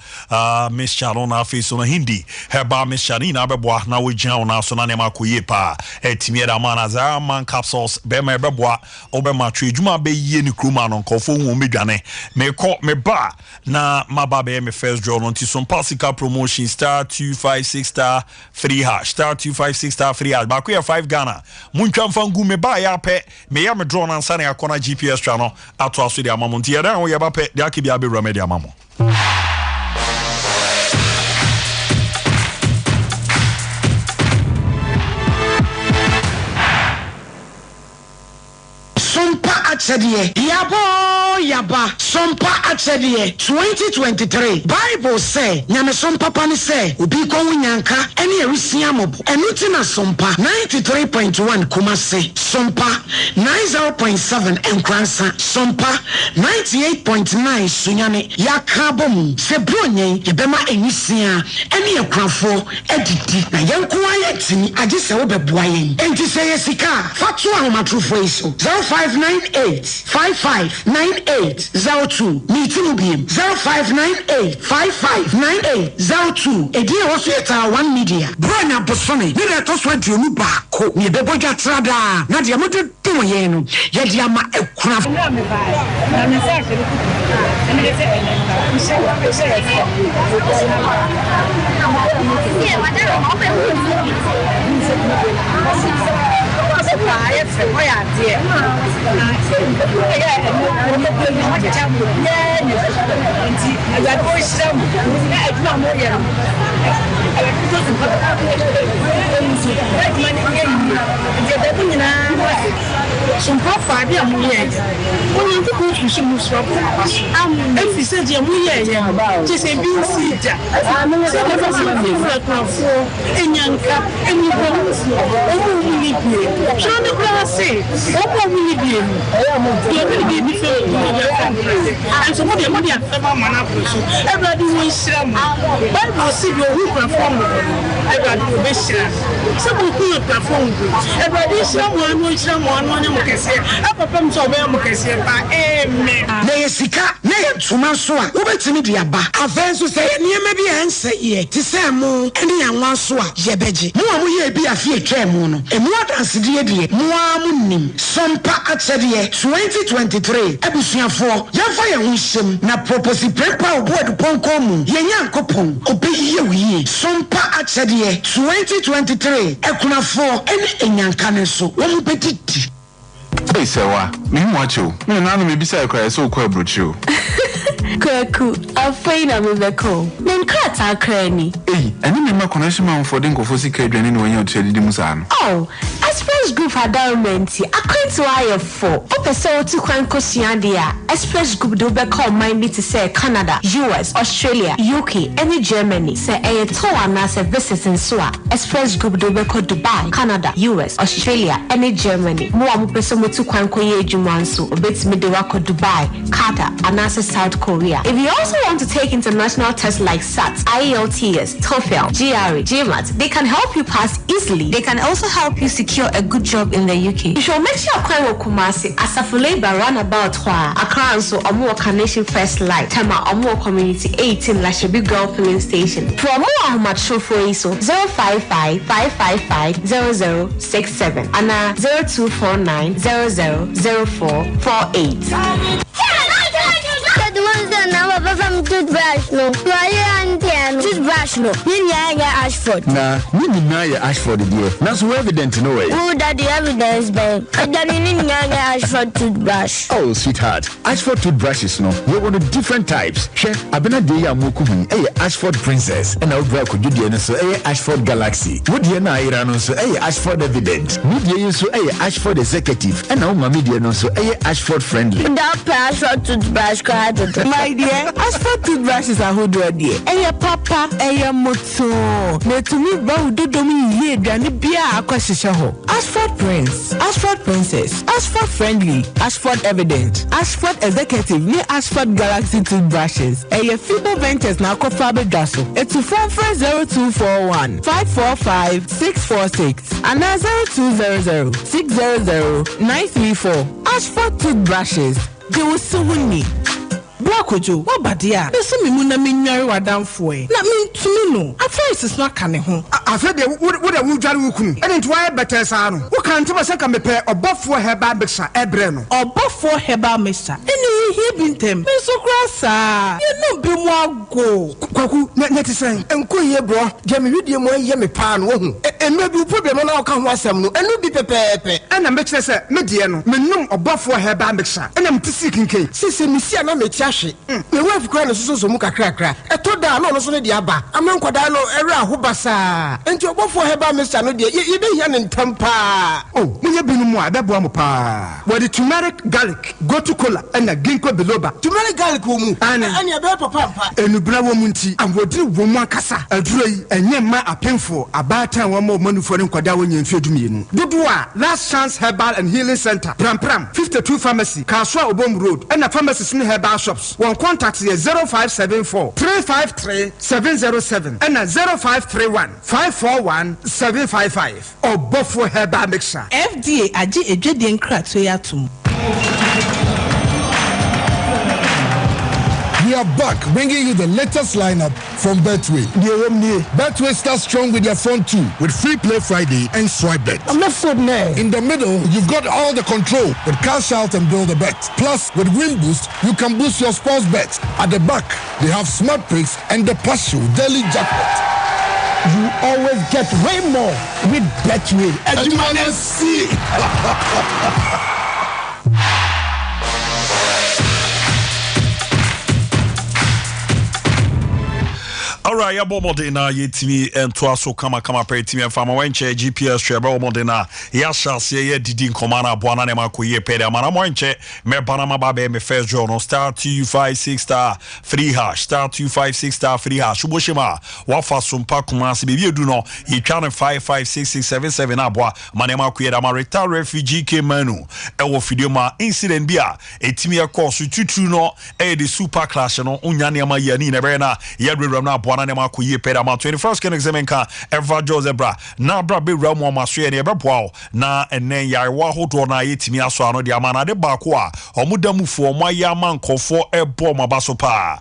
Miss Sharon afi so no hindi heba Miss Sharina abeboa na we gina na so na nema koye pa etimi da man Zahara man capsules be ma ebeboa obema twa djuma be ye ni kruma no nkofo hu medwane me ba na maba be me first draw no ti Sompa sika promotion star 256 star 3 hash star 256 star 3 hash ba ko 5 Ghana muntwa mfangu me ba ya pe me ya me draw na nsa na akona GPS twa no ato aso de amamo nti ya dan wo ya ba pe de akibia be remedy amamo Sompa akyɛdeɛ yaba Sompa akyɛdeɛ 2023 Bible say nyame Sompa pa ne sɛ obi kɔ wo nyanka ɛne awusia mɔbɔ ɛno ti na Sompa 93.1 Kumase Sompa 90.7 Nkransa Sompa 98.9 Sunyane yaka bom sɛ bronyen yɛbɛma awusia ɛne akrafo adidi na yɛnko ayɛ tini agye sɛ wobɛboa yɛn enti sɛ yɛ sika fato ahomatrofo yi so 0598559802 meeting ubiem 0598559802 edi e woso yeta 1 media branya bosone ne le to so aduonu ba ko ne bebodwa trada na de amode dum ye no ye de ama ekura na me ba na me say akere ku na me say Sompa fabi amuye woni nti ko hwehwe mu so efi se je muye ye je se bi sija se le fa se fura kwafo enyanka eni bo omo ni bie so ne kra se omo ni bie ye bi ni fe and so mo de afema mana proso everybody won shira mo Bible si bi ohu platform everybody go be shira so mo ku platform everybody shira mo anu kese papa mso obe mo kese pa amen na yesika na yetuma so a wobetimi de aba afenso se niema bi anse ye ti se mo ene yanwa so a yebeje mo a mo ye bi afie twem no emu adanse de die mo amunim Sompa akyede 2023 abusuafo yemfa ye ho hyem na propose prepa obodu ponko mu ye nyankopon obeyiye wiye Sompa akyede 2023 ekunafo ene enyanka ne so wo mo betiti. Hey, Sewa, me watch you. Me and Anna may be so quite brutal. Kwaku, afraid I'm in the call. Then cut our cranny. Hey, and you make connection man for Dinko for secret when you're telling the Musan. Oh, Express Group had diamond. I can't wire for. Open so to Quanco Siandia. Express Group do be call mind to say Canada, US, Australia, UK, and Germany. Say a tour and as a visit in Sua. Express Group do be call Dubai, Canada, US, Australia, and Germany. More person to Quanco Ye Jumansu, a bit Midwako Dubai, Qatar, and as South Korea. If you also want to take international tests like SAT, IELTS, TOEFL, GRE, GMAT, they can help you pass easily. They can also help you secure a good job in the UK. You should make sure you Kumasi, Asafule Runabout Accra and so Omo Nation First Light, Tema Omo Community 18 Lashabi Girl Filling Station. For more mature for ISO 055-555-0067 and 0249-000448. The ones that now from toothbrush no. Why and toothbrush no. You Ashford. Nah, you deny Ashford dear. That's so evident no way. Oh, that the evidence, babe. I don't need Ashford toothbrush. Oh, sweetheart. Ashford toothbrushes no. You want different types. She, I've been a day I'm moving. Hey, Ashford Princess. And I'll drag you the so hey Ashford Galaxy. Would you know Iran so hey Ashford Evident. Media so hey Ashford Executive. And now my media no so hey Ashford Friendly. That Ashford toothbrush card. My dear, Ashford toothbrushes are who do a dear. Eya papa, eya moto. Ne to me bow do domi ye dani bia akwashishaho. Ashford Prince, Ashford Princess, Ashford Friendly, Ashford Evident, Ashford Executive, ne Ashford Galaxy toothbrushes. Eya Fibo Ventures na kofabe daso. It's 0241 545 646 and 0200 600 934. Ashford toothbrushes. They will soon need. Blakojo, what badia? Listen, me muna minari wadam foe. Na me to me no. I feel it's not canny home. I said, what a wood jarukun. And it's why better sano. Who can't tell us I can be pair or buff for her babixa, Ebreno. Or buff for her bamista. Any he been them. Me so grassa. You know, be more go. Kwaku, net is saying, and cool ye bro, Jamie Widium, yemmy pan, and maybe problem on our come was some no, and no be pepe. And I make us a mediano, me no or buff for her babixa. And I'm to seeking cake. Sissy, Missia, no me chashi. The wife grand is so muka crack. I told da no so ne dia ba amenkwada no era ho basa enti obofo heba mixture no de ye be hia ne ntampa oh munye binu mu abebo am pa with the turmeric garlic go to cola and ginkgo biloba turmeric garlic wo mu ani e be papa enubra wo mu nti amwodi wo mu akasa aduro yi enye ma apemfo abata wo ma manufo ne nkwada wo nyemfi edumienu dodo a last chance herbal and healing center pram 52 pharmacy Kaswa Obom road and a pharmacy in herbal shops one contact is 0574 353 707 and 0531 541 755 or Bofo herbal mixture FDA aji ejedi nkrato yatum. We are back, bringing you the latest lineup from Betway. Betway starts strong with their front two, with Free Play Friday and Swipe Bet. I'm not so mad. In the middle, you've got all the control with Cash Out and Build a Bet. Plus, with Win Boost, you can boost your sports bets. At the back, they have Smart Picks and the Partial Daily Jackpot. You always get way more with Betway. As you want to see. Alright, ya bomode na yetimi ento so kama peretimi afama wenche GPS trebe bomode na ya shase ye didi nkoma na boana ne makoye pede amana mwenche me bana mababe me first draw no star 256 star free hash star 256 star free hash uboshima wafa Sompa kumasi bebi edu no yitwa ne 556677 aboa mane makoye da ma retired refugee came manu ewo video ma incident bia etimi ekoso tutu no the super clash no unya ne ma yani ne be na yadwewram na aboa na nema kuye peda ma 21st ken examenka Eva Josebra na bra be wra mo maso ne beboa na enen yarewa hodo na yetimi aso ano de amana de ba ko a omudamufo mo ayama nkofo ebo mabaso pa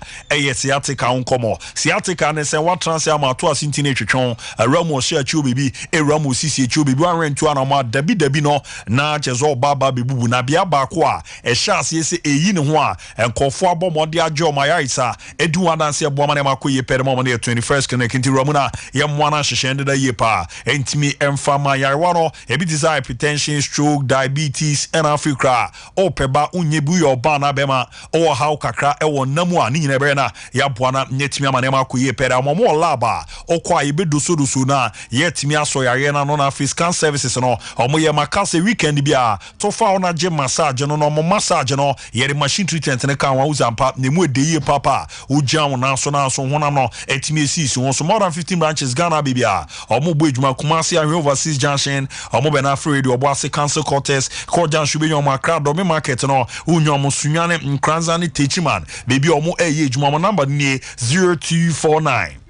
siatica unkomo siatica ne se wa transfer ma to asintine twetwon awramo hye achu bibi ewramo sisi achu bibi wanrentu ana ma dabi no na chezo baba bebubu na bia ba ko a hye ase eyi ne ho a nkofo abomode ajo ma yaisa edu adanse ebo ma ne makoye peda mo the 21st connecting Ramuna Yamwana Shende da Yepa Entimi Emfama Yarwano Ebitisa hypertension stroke diabetes and Africa o peba unyebu yo bana bema o how kakra ewo namua ni nebrena yabwana nyetimi amanema kuye peda momo laba o kwa ibedo sodusu na yetimi aso yarena no na fiscal services no omo ye makase weekend bia to fa ona je massage no mo massage no yere machine treatment ne kan wa uzampa ne mu edeye papa ujam na so honam no etimi esi so more than 15 branches Ghana bibia omo bo edwuma Kumasi and overseas junction omo be na free obo ase council quarters ko junction be nyoma crowd me market no unyom sunwane nkranza ne techiman baby omo eye edwuma mo number ni 0249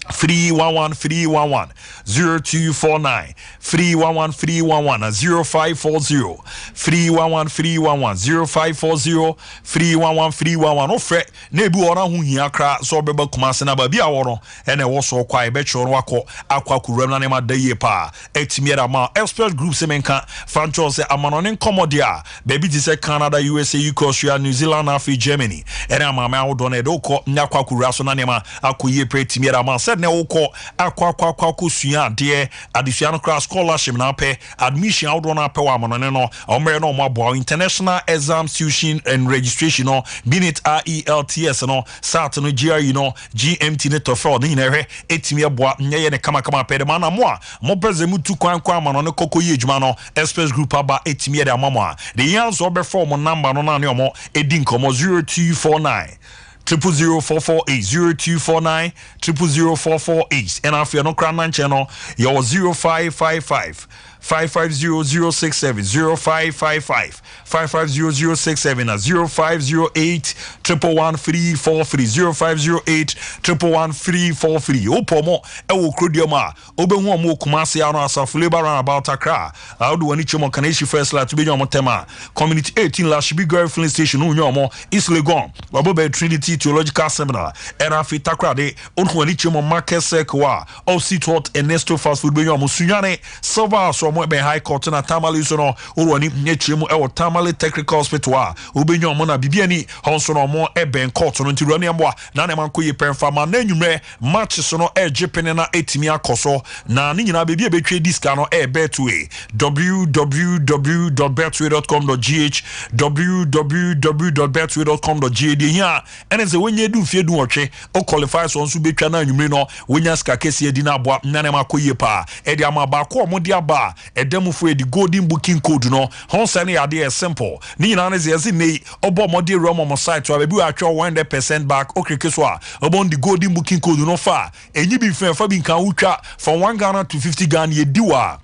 311 0249 311 0540 311 0540 311 ofre na ebu ora hu hia kra so beba Kumasi na ba bia woro ene wo so kwa ebetro no akwa kuram na ne ma daye pa etimiera ma expert group semenka franchise amanone nkomodia baby ti se Canada USA UK Australia New Zealand Africa Germany ene amama awodo na edoko nyakwa kura so na ne ma akoye pretimiera ma ne woko akwa kusua de additional class scholarship na pe admission awdo na pe wa monone no omre no mo abo international exam tuition and registration no binit IELTS no SAT no GRE no GMT ne TOEFL ni nehwe etimi abo nyeye ne kama pe de mana mo a mo beze mutu kwan monone kokoye edwuma no express group aba etimi de amamo the years obe form number no na ne omo edin komo 0249 0004480 0249 and after no crown channel your 0555 550-067 0555 550-067 0508 111-343 0508 111-343 opomo ewo krodioma obehu omo Kumasi ano asafo labor about akra awdo wani chemo kaneshi first la to be nyomo tema community 18 la shibi girl filling station unyomo is legon wabobe Trinity Theological Seminar and after takra de onhu wani chemo market circle wa of Seatort Ernesto fast food be nyomo sunyane silver so omo be high court na Tamale so no uroni nyechiremu e wo Tamale Technical Hospital a obenyo omo na bibia ni honso no omo e ben court no nti uroni ambo na na manko ye penfa ma na nwumre match so no e jepene na etimi akoso na ni nyina bibia betwe diska no e betway www.betway.com.gh www.betway.com.gh de hia ene se wenye du fie du otwe o qualify so nso betwa na nwumre no wonya ska kese edi na aboa na na makoye pa e de ama ba ko omo de aba edamufu edi golden booking code no honsa ne ade simple ni nyina ne ze nei obo mo de rom mo site to abebi atwa 100% back okreke so a obo the golden booking code no fa enyi bi fa bi nkan utwa from 1 Ghana to 50 Ghana ye diwa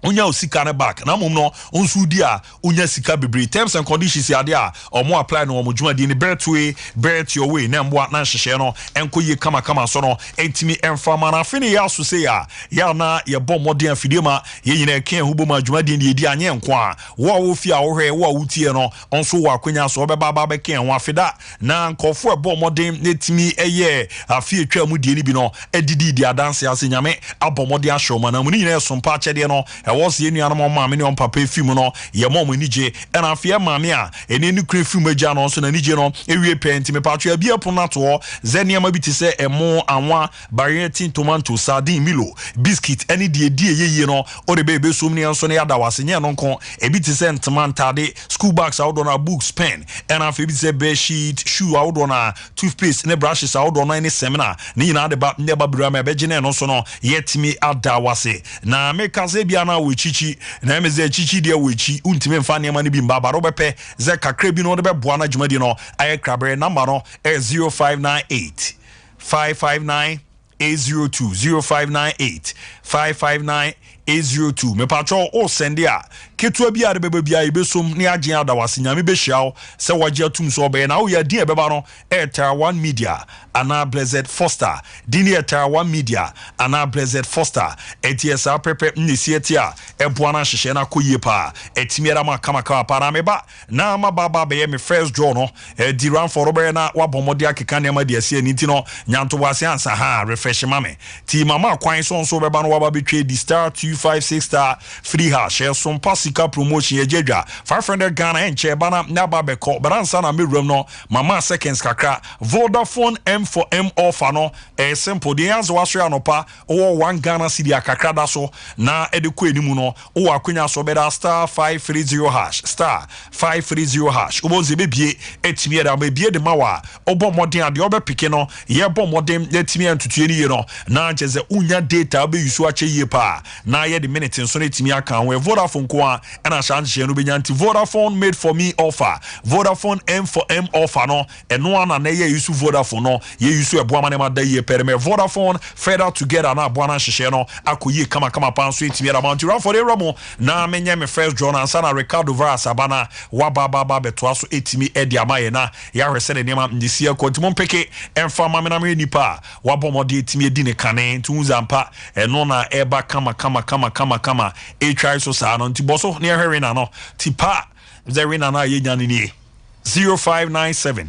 unya osika ne back na mum no onsu di a unya sika bebre terms and conditions ya dia omo apply no omo dwuma di ni Betway bet your way na mboa na hyehyɛ no enko ye kama so no entimi emfama na afini ya so se ya na ye bɔ modern afidie ma ye nyina kan hubo ma dwuma di ni edi anye nko a wo fi a wo hwɛ wo wutie no onso wo akwanya so obeba be kan ho afida na nkɔfo bɔ modern netimi eye afie twa mu die ni bi no edidi di adanse ase nyame abɔ modern ahyew ma na mu ni nyina sompa kyɛde no was ye nuanom maame ne papa film no ye mom anije na afia maame a ene ni kure film agya no so na anije no ewie penti me patwa bia pono to zeniama bi ti se emo anwa barietin tomato sardine milo biscuit any die yeye no o de be som ne nso ne yada wase nye no nko ebi ti se ntmantade school bags out on a books pen and afia bi ti se bed sheet shoe out on a toothpaste ne brushes out on any seminar ni nyina de ba ne ba bra me be gene no so no yetimi ada wase na me kaze bia na chichi na emeze chichi de wechi untime mfa ne ma ne bi mbaba ro bepe ze kakra bi no de beboa na dwumadi no aye krabre number no 0598 559 802 0598 559 802 me patro o send ya ketua bi ade beba bia ibesom ne agyen adawase nyame be hyiaw se wagye atum so be na wo ya din beba no Airtel One Media ana Blessed Foster dini Airtel One Media ana Blessed Foster etiesa pepe nnesiatia eboa na hyehyɛ na koyie pa etimiera ma kama para meba na ma baba be me first draw no di run for robert na wabomode akeka ne ma de asie ni ntino nyanto wase ansa ha refresh mame ti mama kwan so beba no waba betwe di star 256 star free hash Sompa sika promotion yejadwa 500 Ghana enche bana na babe ko baransa na merum no mama seconds kakra Vodafone M for M offer no simple the answer was anopa o 1 Ghana cedi akakra da so na edeko enimu no o akwanya so beda star 530 hash star 530 hash oboze bebie etimi da bebie de mawa obo modern ade obepike no ye bo modern etimi antutu eni ye no na jeze unya data be yusu ache ye pa na ye the minute so etimi aka we Vodafone ko a na chance no benya nti Vodafone made for me offer Vodafone M for M offer no eno ana na ye yusu Vodafone no ye yusu ebo amane ma da ye pereme Vodafone further together na abo na hyehyɛ no akoyi kama pan so etimi da mount run for the romo na menye me first draw na sana Ricardo Vara Sabana wa baba beto so etimi edi amaye na ya hwese ne nema ndisia kontimon peke emfa mame na me nipa wa bomode etimi edi ne kane tunzampa eno na eba kama e try so sa no ntiboso ne hwere na no tipa zeri na ye nyane ni 0597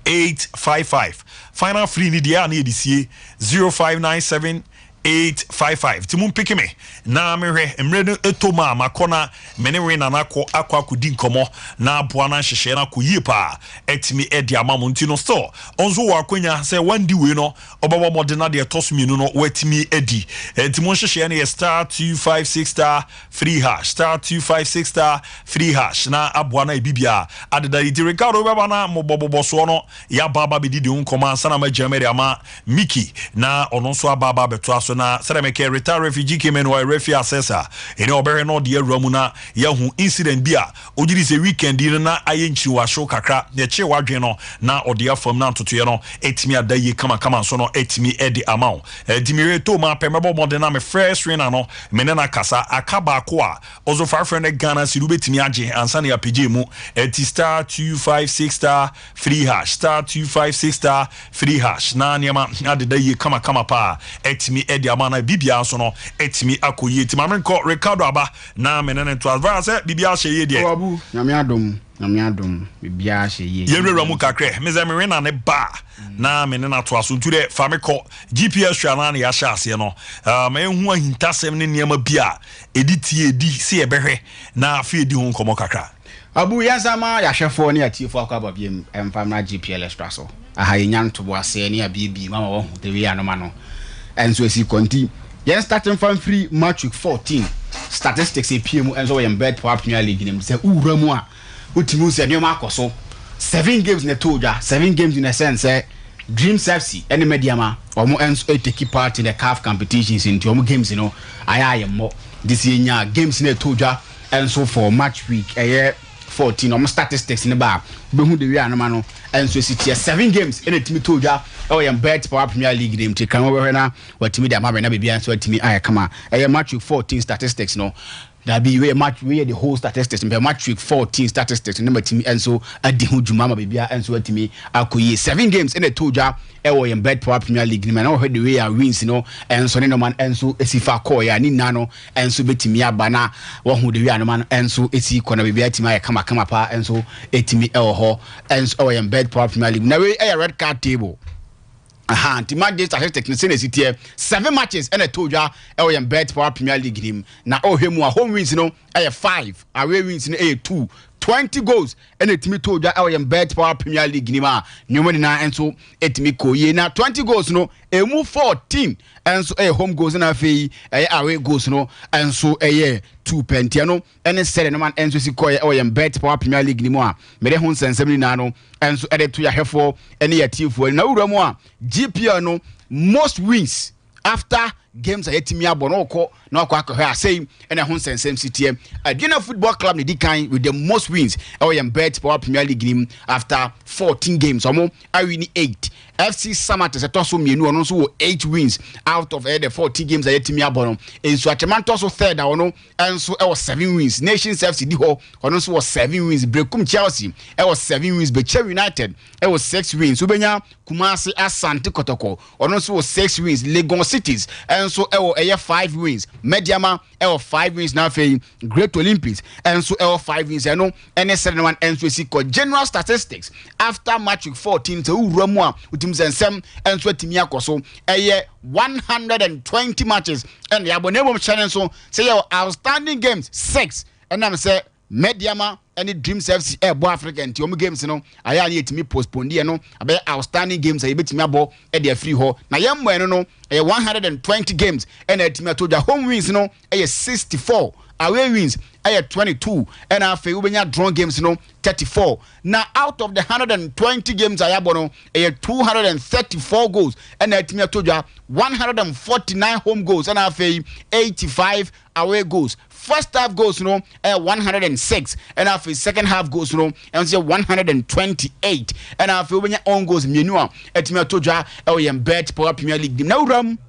855 final free ni dia na edisie 0597 855 timum pick me na mehwe emre etoma makona menwe na nakọ akudi nkomo na aboa na hyehyɛ na koyie pa etimi edi amamo ntino store onzo wa akwanya se wandi we no obaba modena de tosuminu no wetimi edi etimo hyehyɛ na star 256 star free hash star 256 star free hash na aboa na ebibia adeda di Ricardo baba na mobobobo so no ya baba bididi nkoma sana ma Germany ama Mickey na ono so ababa beto na Seremeke retired refugee came in while refugee assessor ene obere no de awura mu na yahu incident bi a ogiri se weekend na ayenchi wa show kakra ne che wadwen no na ode afam na ntotoye no etimi adaye kama so no etimi edi amount edimire to ma pemebo modern na me fresh win no mene na kasa akaba ko a ozo 500 Ghana siru betimi age ansa na yapege mu eti star 256 star free hash star 256 star free hash na niam adeda ye kama pa etimi di amana bibia so no etimi akoyie ti mame ko Ricardo aba na menene to advance bibia hye de abu nyame adom bibia hye ye rewra mu kakre me ze me wena ne ba na menena to aso ntude fa me ko GPS hwa na ya hye ase no ma ehu ahintasem ne niam bia editi edi se ebehwe na afa edi hu nkomo kakra abu yazama ya hwefo ne atifo akwa biem emfam na GPL extra so aha yenyanto bo ase ne abibi mama wo hu de wi anoma no enso esi konti yen starting from free match week 14 statistics epiem enso yen bet for Premier League nim se uwura mu a utimu se nyoma akoso 7 games in a toja 7 games in a sense Dreams FC any mediama omo enso take part in the CAF competitions in omo games aya mo this year games in a toja enso for match week 14 omo statistics in ba be hu de wi anoma no enso sitie 7 games in a team toja yen bet for Premier League nim te kan we na watimi de amaba na bibia enso atimi aya kama match week 14 statistics that be we match we the whole statistics in match week 14 statistics number team enso adi hu juma ma bibia enso atimi akoyi 7 games in a toja yen bet for Premier League nim na we the way wins enso ne no man enso esifa call ya ni nano enso betimi aba na wo hu the way no man enso esi kona bibia atimi aya kama pa enso etimi ho enso yen bet for Premier League na we red card table anti match statistics ni say sitie 7 matches and a toja yen bet for Premier League nim na ohwemu a home wins 5 away wins 2 20 goals and etimi toja yen bet for Premier League nim a nyomo na enso etimi koye na 20 goals emu 14 enso home goals na afei away goals enso 2 pentiano ene sere no man enso si koye yen bet for Premier League nim a mere ho nsensem ni na no enso to ya hefo ene ya tifo na wuramu a GPL most wins after games are yetimi abonoko na akwa say ene ho nsensem sitie Adina Football Club ne dikan with the most wins yen bet for Premier League nim after 14 games omo awini 8 FC Samate se toso mienu ono so 8 wins out of the 40 games are yetimi abono enso atemanto so third ono enso 7 wins Nations FC di ho ono so 7 wins Brekum Chelsea 7 wins Beche United 6 wins ubenya Kumasi Asante Kotoko ono so 6 wins Legon Cities enso 5 wins Mediama 5 wins na fe Great Olympics enso 5 wins eno ene 71 enso si ko general statistics after match 14 to uramu a utimsensem enso atimi akoso 120 matches and the abonemo channel so say your outstanding games 6 and I'm say Mediama any Dreams FC Bo Africa and omu games aya na etimi postpone de abe outstanding games ay betimi abo e de free ho na yemmo no 120 games and etimi atoja home wins 64 away wins 22 and after ubenya draw games 34 now out of the 120 games ayabo 234 goals and etimi atoja 149 home goals and after 85 away goals. First half goals 106 and after second half goals and say 128 and after when your own goals mienu etimi atoja yen bet for Premier League now ram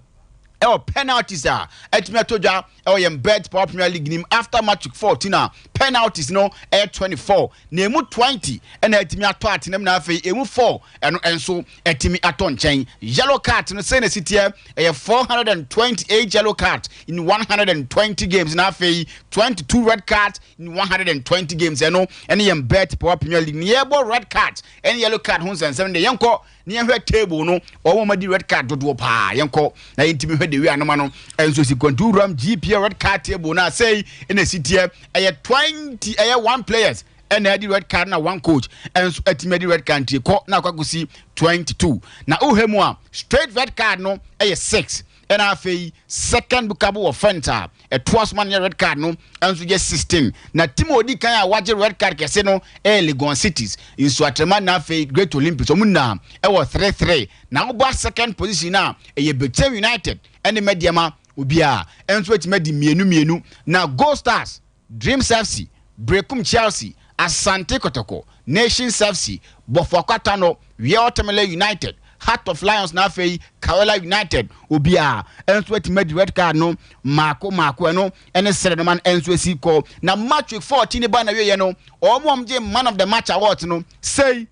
penalties are etimi atoja yen bet for Premier League nim after match 14 penalties 24 na emu 20 and etimi ato atenem na afei emu 4 and so etimi aton chen yellow card no say na sitie 428 yellow card in 120 games na afei 22 red cards in 120 games and yen bet for Premier League nearbo red cards and yellow card hun sen 7 de yenko ni ehwe table no owo ma di red card dodo pa yenko na yentimi hwe de wi anoma no enso si kontu ram GPL red card table na say in a city 20 1 players and the red card na 1 coach and so etimi red card ko na kwakusi 22 na uhemu a straight red card no 6 and afei second bukabu offense a twas man red card no and so just 16 na timo odi kan a waje red card kese no Legon Cities in so atema na afei Great Olympics omunna 3-3 na oba second position na Beche United and the Mediama ubia and so etime di mienu na Gold Stars Dreams FC Brekum Chelsea Asante Kotoko Nations FC Bofokwata no Wieotemele United Heart of Lions na afei Kawela United obia enso etime red card no mako no ene sere no man enso esi ko na match 14 ba na we no omomje man of the match award no say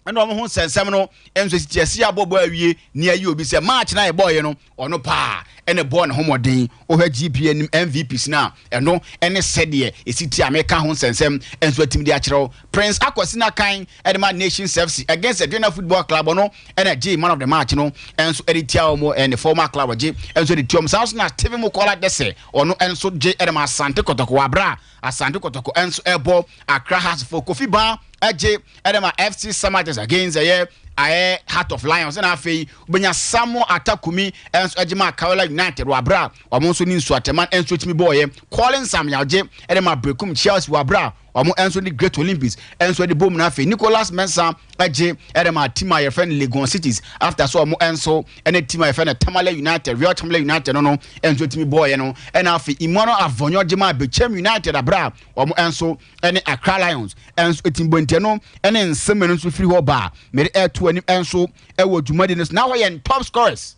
and one who sends Seminole and Sia Bobo near you be say match na boy or no pa and a born homodin or her GP and MVPs now and no any said ye is it America who sends them and so team the actual Prince Aquasina kind and my nation service against a General Football Club or no and a G man of the match and so Eddie Tiamo and the former club G and so the Tom Sounds not TV Mukola Dese or no and so J Edema Santa Kotoko Abra Asante Kotoko and so Ebo Accra has for Kofi Bar AJ Edema FC Samaritans against a year Heart of Lions and Afi Benya Samo Atakumi and Ejima Carolina United Wabra or Monsoon Swateman and Switch me boy calling Samuel J Edema Brekum Chelsea Wabra or Anso the Great Olympics and so the boom Nafi Nicholas Mensa AJ Edema Tima your friend Legon Cities after so mo Enso and a team my friend Tamale United Real Tamale United no and Switch me boy and Afi Imono Avonyo Jima Bechem United Abra or Enso and Accra Lions and so Timbenteno and then Simmons with free bar made air to and so Ewo Jumadinus now I am top scorers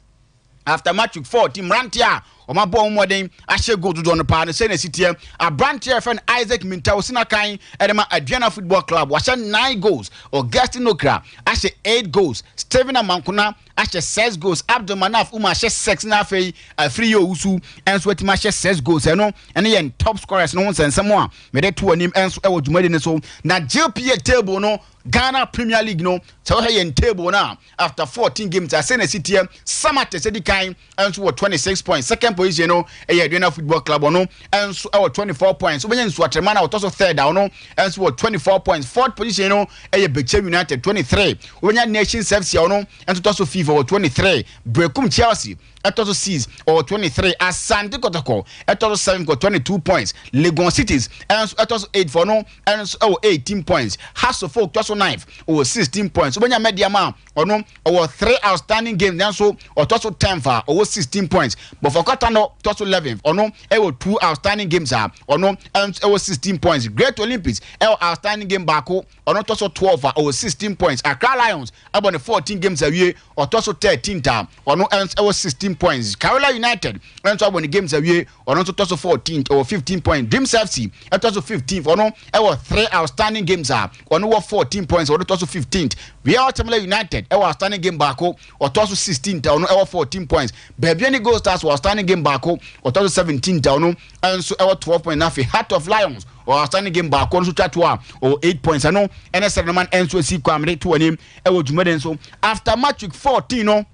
after match 4 team Rantia or my bomb wedding I shall go to the partner Senate City a Brantia friend Isaac Mintao Sinakai Edema Adriana Football Club was 9 goals or Gaston Okra I say 8 goals Steven Amankuna I say 6 goals Abdul Manaf Uma 6 na fe Frio Usu and sweat my 6 goals and then top scorers no one and someone made it to a name and so Ewo Jumadinus so na JPA table no Ghana Premier League no so hey table now after 14 games I Senate City Samate said the kind and so 26 points second position no Adriana Football Club no and so 24 points so when you Swaterman out also third down no and so 24 points fourth position no Bechem United 23 when you Nation Service no and so also FIFA 23 Brekum Chelsea at also 6 or 23 Asante Kotoko at also 7 got 22 points Legon Cities and so at also 8 for no and so 18 points House of Folk also 9 or 16 points so when you met the amount or no or 3 outstanding games then so or also 10 for or 16 points but for Katano also 11 or no or 2 outstanding games are or no and or 16 points Great Olympics outstanding game back or not also 12 or 16 points Accra Lions about the 14 games a year or also 13 time or no and or 16 points Carolina United and so when the games a year or not also 14 or 15 points Dreams FC at also 15 or no or 3 outstanding games are or no 14 points or also 15th we are Tamale United outstanding game back or also 16th or no 14 points Baby any Gold Stars was outstanding game back or also 17th or no and so 12 points Nafi Heart of Lions or outstanding game back on so or 8 points I know and man and so see Kwamre to a name Ewo Jumaden so after match week 14 no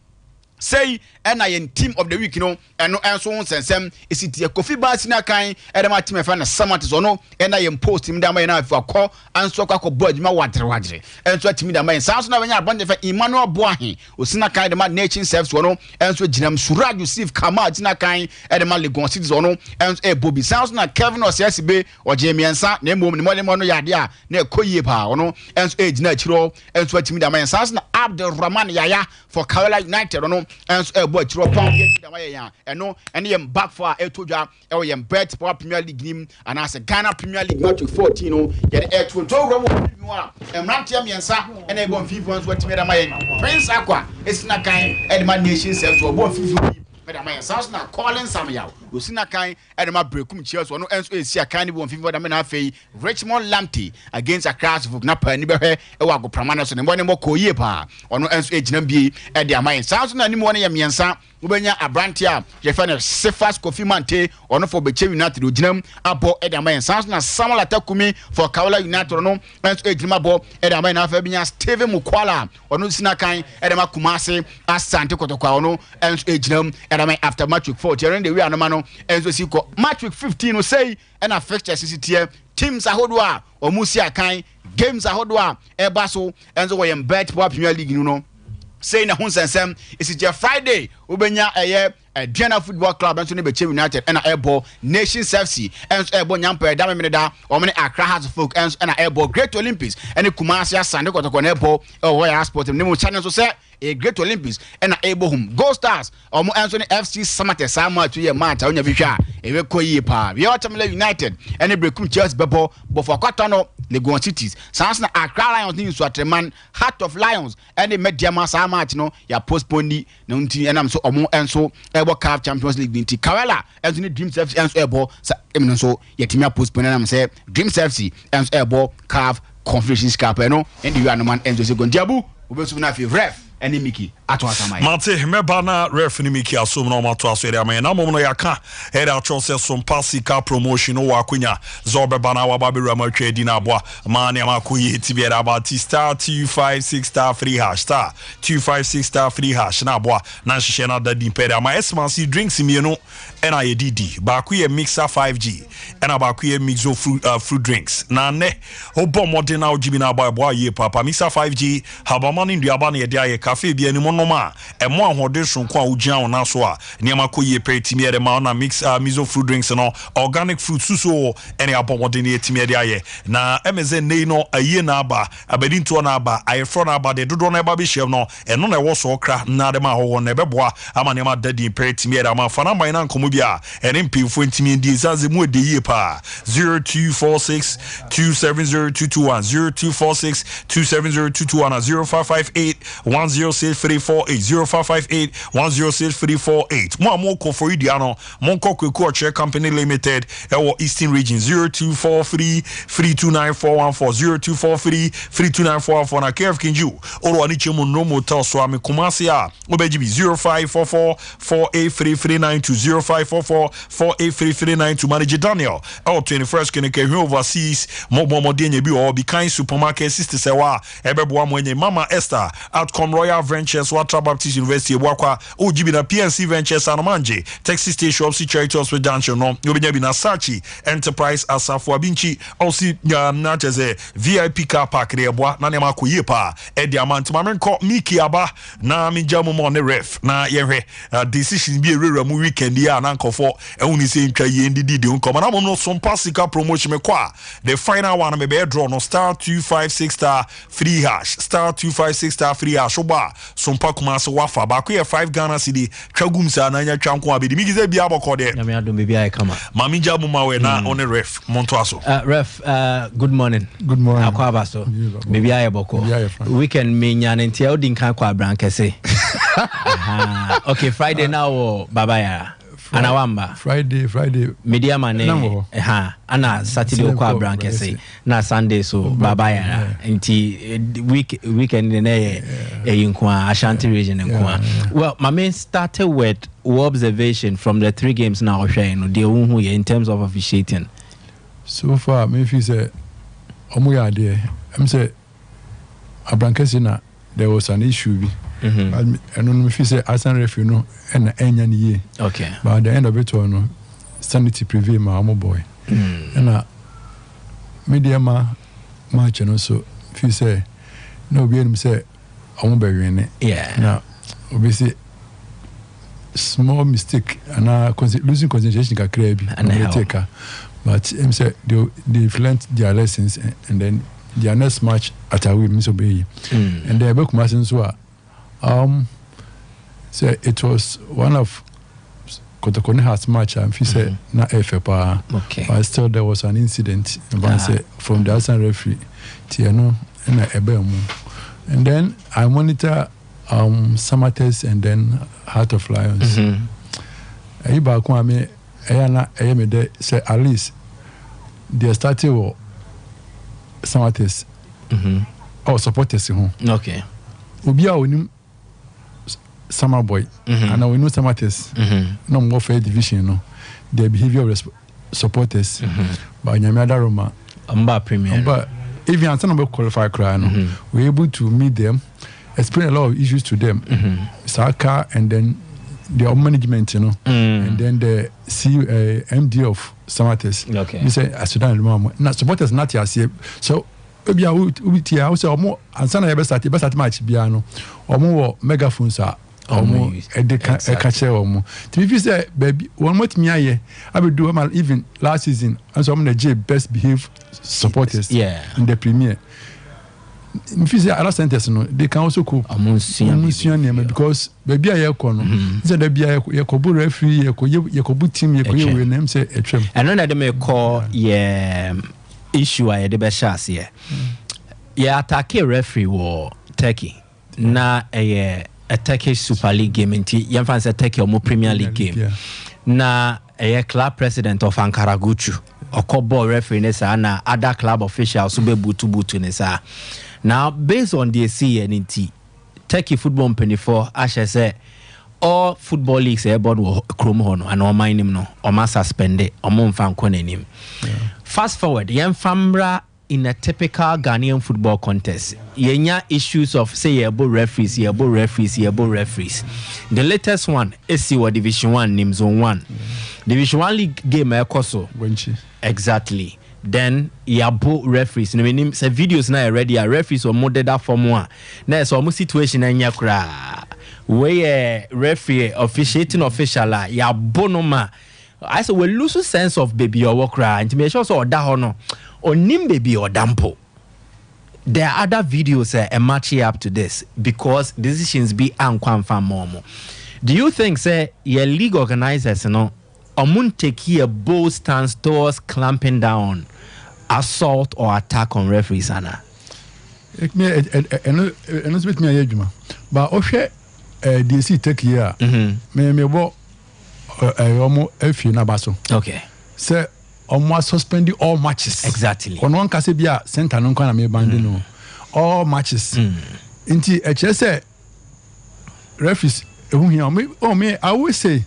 say and I team of the week and no and so on sensem is it a Kofi Basina kind and my team friend Samatis or no and I post him down by now for call and so kako board ma wadre and so me that man sounds now when you bond for Emmanuel Boahi Usina kind of nation serves one and so Jinam Suraj Yusuf Kama Jina kind and the man Legon Cities or no and a Bobby sounds na Kevin or CSB or Jamie and Sa name woman mono yadia ne koyepa or no and so age natural and so me that man sounds na Abdul Rahman Yaya for Carolina United or no and so boy chiro pound and no and him back for a toja or yam bet for Premier League game and as a Ghana Premier League match 14 no get air to do and Rantia Miansa and I want FIFA what made my Prince Aqua it's not kind and my nation self to about FIFA my sounds now calling Samuel Usina kind and my Brekum Chelsea no and so see a kind of FIFA that man fe Richmond Lamptey against a class of Napa and Nibehe Ewago Pramana and one more Koyepa or no and so HNB and their mind sounds no anymore Miansa Ubenya Abrantia, Jeffana Cephas Kofi Mante, or no for Bechem United, Ujinam, Abo Edamayan, Sansna, Samuel Atakumi for Kaula United, no, and Ejimabo, Edamayan, Fabian, Steven Mukwala, or no Sinakai, Edama Kumase, as Santa Cotoquano, and Ejinam, Edamay after match week 4, during the Rianamano, and Zosico, match week 15, will say, and a fixture CCTF, teams Ahodwa, or Musia Kai, games Ahodwa, Ebaso, and the way in bet for Premier League, you know. Saying a Hunsensem is it your Friday, Ubenya a General Football Club and Bechem United and Airball Nation FC and Airball Yamper Daminida or many Accra has folk and Airball Great Olympics and the Kumasia Sande Airport or Royal Sport and Nemo Channel so say a Great Olympics and Airball home Gold Stars or more Anthony FC Samate Sama to your Mata on your Visha a Koyepa we are Tamale United and a Brekum Chelsea Bebo but for Katano Legon Cities Sansna Accra Lions news Swaterman Heart of Lions and the Mediama Sama no ya postpone no and I'm so and so CAF Champions League binti Kawala Anthony Dreams FC and so ebo sa so yetimia postpone am say Dreams FC and so ebo CAF Confederations Cup no and you are no man enzo se gonjabu obesu na fi ref ene Mickey ato asamai Mate meba na ref ni Mickey asum na mato aso ere amai na mom no yaka ere atro se Sompa sika promotion o akonya zo beba na wa ba be rama twa di na aboa ma ne amakoyi tibiera about star 256 star free hash star 256 star free hash na aboa na hihye na da di pere ama esmansi drinks mi no ena ye didi ba ku ye mixer 5G ena ba ku ye mixo fruit drinks na ne obo modern na ojibi na aboa ye papa mixer 5G habamani nduaba na ye dia ye cafe bia ni monoma emo ahode sonko a ugia wona so a niam akoye pretimi ere ma na mix miso fruit drinks no organic fruit suso ene abomode ne etimi ere aye na emeze nei no aye na aba abedi nto na aba aye fro na aba de dodo na eba be hyev no eno na ewo so kra na de ma ho na ebeboa ama niam adadi pretimi ere ama fana man na nkomo bia ene mpimfo ntimi ndi zaze mu de ye pa 0246 270221 0246 270221 0558 1063480 558 mo amoko for idiano monko kweku Oche Company Limited ewo Eastern Region 0243 329414 0243 329414 na KF Kinju oro ani chemu no motel so ami kumasi a obejibi 0544 483392 0544 483392 manager Daniel ewo 21st keneke overseas mo denye bi o bi kind supermarket sister sewa ebebo amwenye Mama Esther Outcome Royal Ventures Watra Baptist University Wakwa Ojibi na PNC Ventures Anomanje Texas State Shopsi Charity Hospital Junction no Yobenya bi na Sachi Enterprise Asafo Abinchi Osi na cheze VIP car park re eboa na ne makoye pa edi amant mamenko Mickey aba na minjamu mo ne ref na yehwe decision bi ewura mu weekend ya na nkofo ehuni se ntwa ye ndidi de nko na mo no Sompa sika promotion me kwa the final one me be draw no star 256 star free hash star 256 star free hash oba Sompa kuma so wafa ba ko ye 5 Ghana cedi twagum sa na nya twanko abedi migize bia abokode na me adom bia e kama maminja mu mawe na on ref monto aso ref good morning akwaba so maybe I boko weekend me nyane ntia odin kan kwa brankese okay Friday now baba ya anawamba Friday media mane ana Saturday kwa brankese na Sunday so baba ya nti weekend ne yinkwa Ashanti region nkwa well my main started with observation from the 3 games now share the who in terms of officiating so far me feel say omo ya there I'm say abrankese na there was an issue bi and me feel say as an referee no and enya ni ye okay but at the end of it all no sanity prevail my omo boy and media match no so feel say no be him say omo be win yeah now obviously small mistake and losing concentration can create and take but him say they've learned their lessons and then their next match at a win miss obey and they back match so so it was one of Kotokone has match and he said na FPA okay but still there was an incident from the Assam referee Tiano and Ebemu and then I monitor Samates and then Heart of Lions back when me say at least they started with Samates or supporters okay Ubia onim Summer boy and we know Samates no more fair division no their behavior supporters but Nyamada Roma Amba Premier but if you answer about qualify cry no we're able to meet them explain a lot of issues to them Saka and then the management and then the MD of Samates okay you say Sudan now supporters not here so bia uti ya so omo ansa na be start match bia no omo wo megaphones a omo edeka che omo to be say baby one more me aye abedu am even last season and so omo na J best behave supporters in the premier if you say other centers no they can also cope amunsian because baby aye ko no say da bia ye ko bu referee ye ko bu team ye ko ye we na say etwem and no dem call issue I the best chance here. Yeah, attack referee war Turkey. Na a Turkish Super League game inti yamfa say Turkey or Premier League game. Na a club president of Ankara Gucu Okobo referee nesa na other club officials so be butu nesa. Now based on the CNT Turkey football 24 Asha say all football leagues airborne wo chrome hono and o mind him no o ma suspend o mo mfa nkɔ n'anim. Fast forward yen famra in a typical Ghanaian football contest yenya issues of say yebo referees. The latest one is your Division 1 name zone 1 Division 1 league game ekoso exactly. Then yabo referees no meaning say videos na already referees or model that form one na so mo situation anya kra where referee officiating official yabo no ma I say we lose sense of baby or work kra and me sure so da ho no onim baby or dampo. There are other videos matching up to this because decisions be unquanfam more. Do you think say your league organizers omun take a bold stance towards clamping down assault or attack on referees ana? Eno bit me ayedwuma but ohwe DC take here me bo omo afi na baso. Okay. Say omo suspend all matches. Exactly. Ono nka se bia center no nka na me band no. All matches. Inti eche say referees ehun here me I always say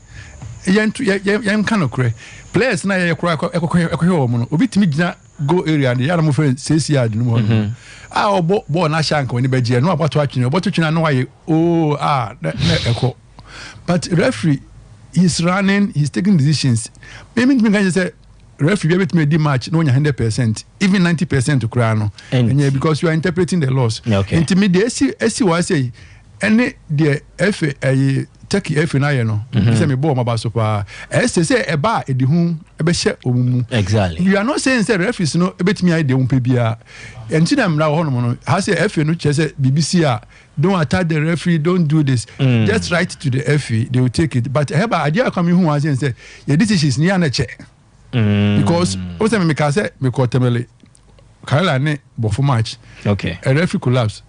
yen kind of cray players na ye kura ekokwe omo no obi timi gina go area de yara mo friend 6 yard no mo ball na shank when be je no abato atwene no aye na eko but referee he's running, he's taking decisions. Maybe me can say referee be able to match no 100%, even 90% to cry no. And yeah, because you are interpreting the laws. Okay. Intimidate see what I say. Any the FA Turkey FA na ye no. Say me ball ma so pa. Say e ba e di hu e be hye omumu. Exactly. You are not saying say referees no e betimi ai de umpe bia. Enti na mra ho no no. Ha say FA no che say BBC a don't attack the referee, don't do this. Just write to the FA, they will take it. But heba idea coming who was and say, yeah, this is near na check. Because also me can say me ko temele Kala ne bofo match. Okay. A referee collapse.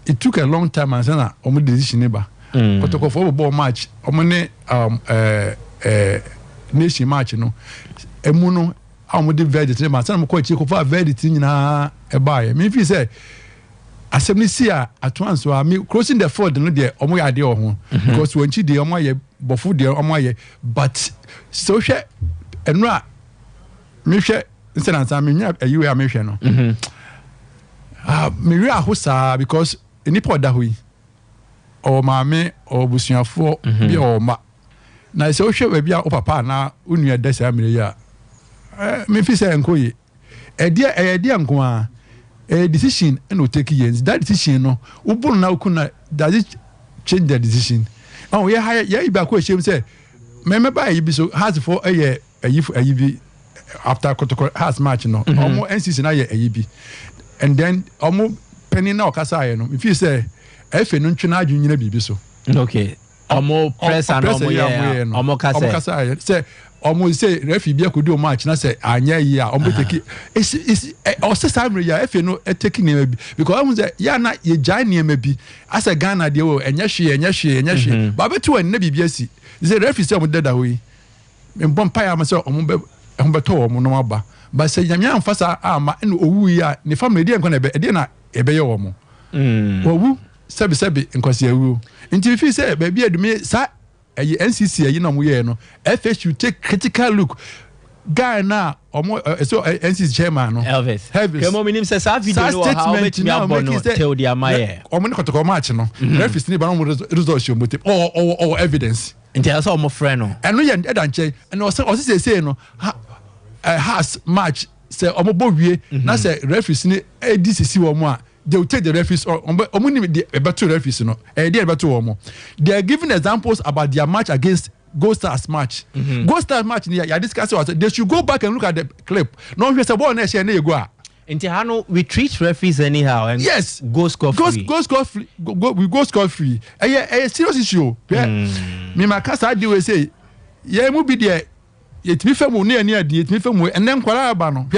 It took a long time and say na omo decision neba. But to go for ball match, omo ne nation match no. Emu no omo de verdict neba. Say mo ko chi ko for verdict nyina e buy. Me feel say assembly see at once so me crossing the ford no there omo ya de ho because when chi de omo ye bofo de omo ye but so hwe enura me hwe instead me nya ayi me hwe no me wi ahosa because any pod da hoyi o maame o busuafo bi o ma na so hwe we bia o papa na onua da sa me ya me fi say enkoyi e dia nko a a decision and will take years. That decision no ubun na ukuna does it change the decision? Oh yeah, yeah, back question say remember you be so has for a year after Kotoko has match no almost NCC na a yibi and then almost penny now kasa no if you say if no ntwena adwunyina bibi so okay almost press and almost kasa say almost say referee bia could do match na say anya yi a almost take is or say time ya if no taking name because almost say ya na ye jan name bi as a Ghana dey o enya hwe ba betu an na bibia si say referee say almost dada hoyi mbom pa ya ma say almost to almost no aba but say nyamia amfasa ama no owu ya ne family dey nko na be na ebe ye wo mo owu sebi nkwasi awu nti fi say ba bia dumi sa NCC you know we no FH you take critical look guy na so NCC chairman no Elvis kemo minim say sa video no how make me abono tell the amaye omo ne kotoko match no referee ni ba no result show motive or evidence nti asa omo friend no eno ye edan che and o say no has match say omo bo wie na say referee ni DCC wo mo a they will take the referees or the better referees no they are giving examples about their match against Ghost Stars match. Ghost Stars match you discussing they should go back and look at the clip. No we say ball na share na you go. Inti hano we treat referees anyhow and yes go score free. We go score free. A serious issue. Me my kasa dey we say yeah mu be there it me fam no near it me fam and then kwara aba no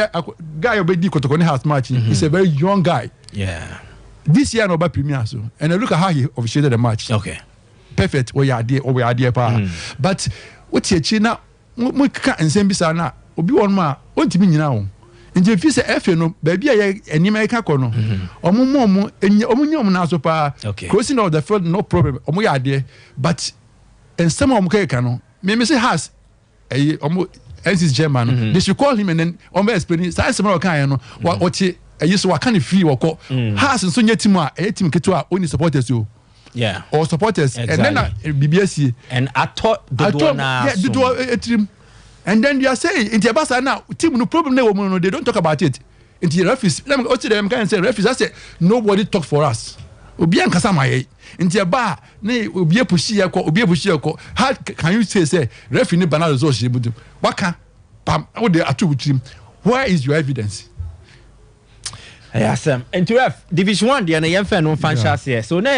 guy obedi kotoko ni house match he's a very young guy. Yeah. This year no ba premier so and look at how he officiated the match. Okay. Perfect. We are there pa. But what you na mo ka ensem bisa na obi won ma ontimi nyina wo nti fi se efe no ba bia ye enima eka ko no omo nyom na so pa crossing of the field no problem omo ya ade but and some of them no me say has omo NC's German they should call him and then omo explain say some of kan no what so wa kan free woko has nso nya team a team keto a only supporters you yeah or supporters exactly. And then BBS and I thought team and then you are saying in Tiabasa now team no problem no they don't talk about it in the referees let me go to them can say referees I say nobody talk for us obi an kasa maye in Tiaba na obi pushi yakọ how can you say referee ni banal results you do waka pam how they attribute where is your evidence. Yes, and to ref Division 1 the na yemfa no fan chance here so na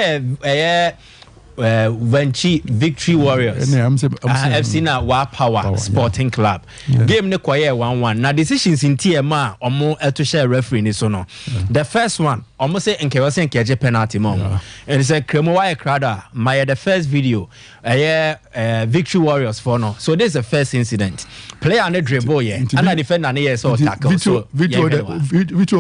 Venchi Victory Warriors FC na Wa Power Sporting Club game ne kwaye 1-1 na decisions in TMA omo to share referee ni so no the first one omo say nke was nke penalty mo and say Kremo why crowd my the first video Victory Warriors for no so this is the first incident player and dribble and the defender na so tackle so Victory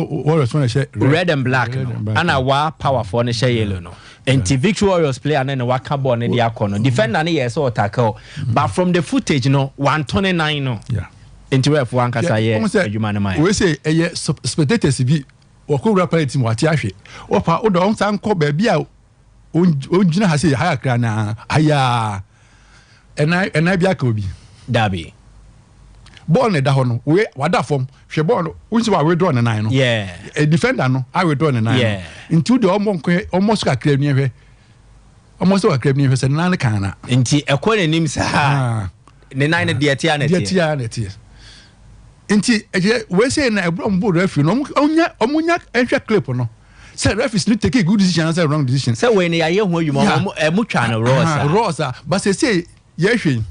Warriors for share red and black and a Wa Power for no share yellow no and Victory Warriors player and waka ball ne dia kono defender na so tackle but from the footage 129 no into ref one kasa adwuma na mai we say spectators bi wako rapper team wati ahwe opa odo on san ko ba bia onjina ha say haya kra na aya enai bia ka obi dabi ball ne da ho no we wada form hwe ball no unsi wa we draw ne nine no a defender no I we draw ne nine into the almost ka kra ni hwe almost wa kra ni hwe se nane kan na nti ekọ ne nim sa ne nine de tia na tia nti we say na ebro mbo referee no omunya ehwe clip no say referees no take a good decision and say wrong decision say we na ye ho adwuma emu twa no rosa but say ye hwe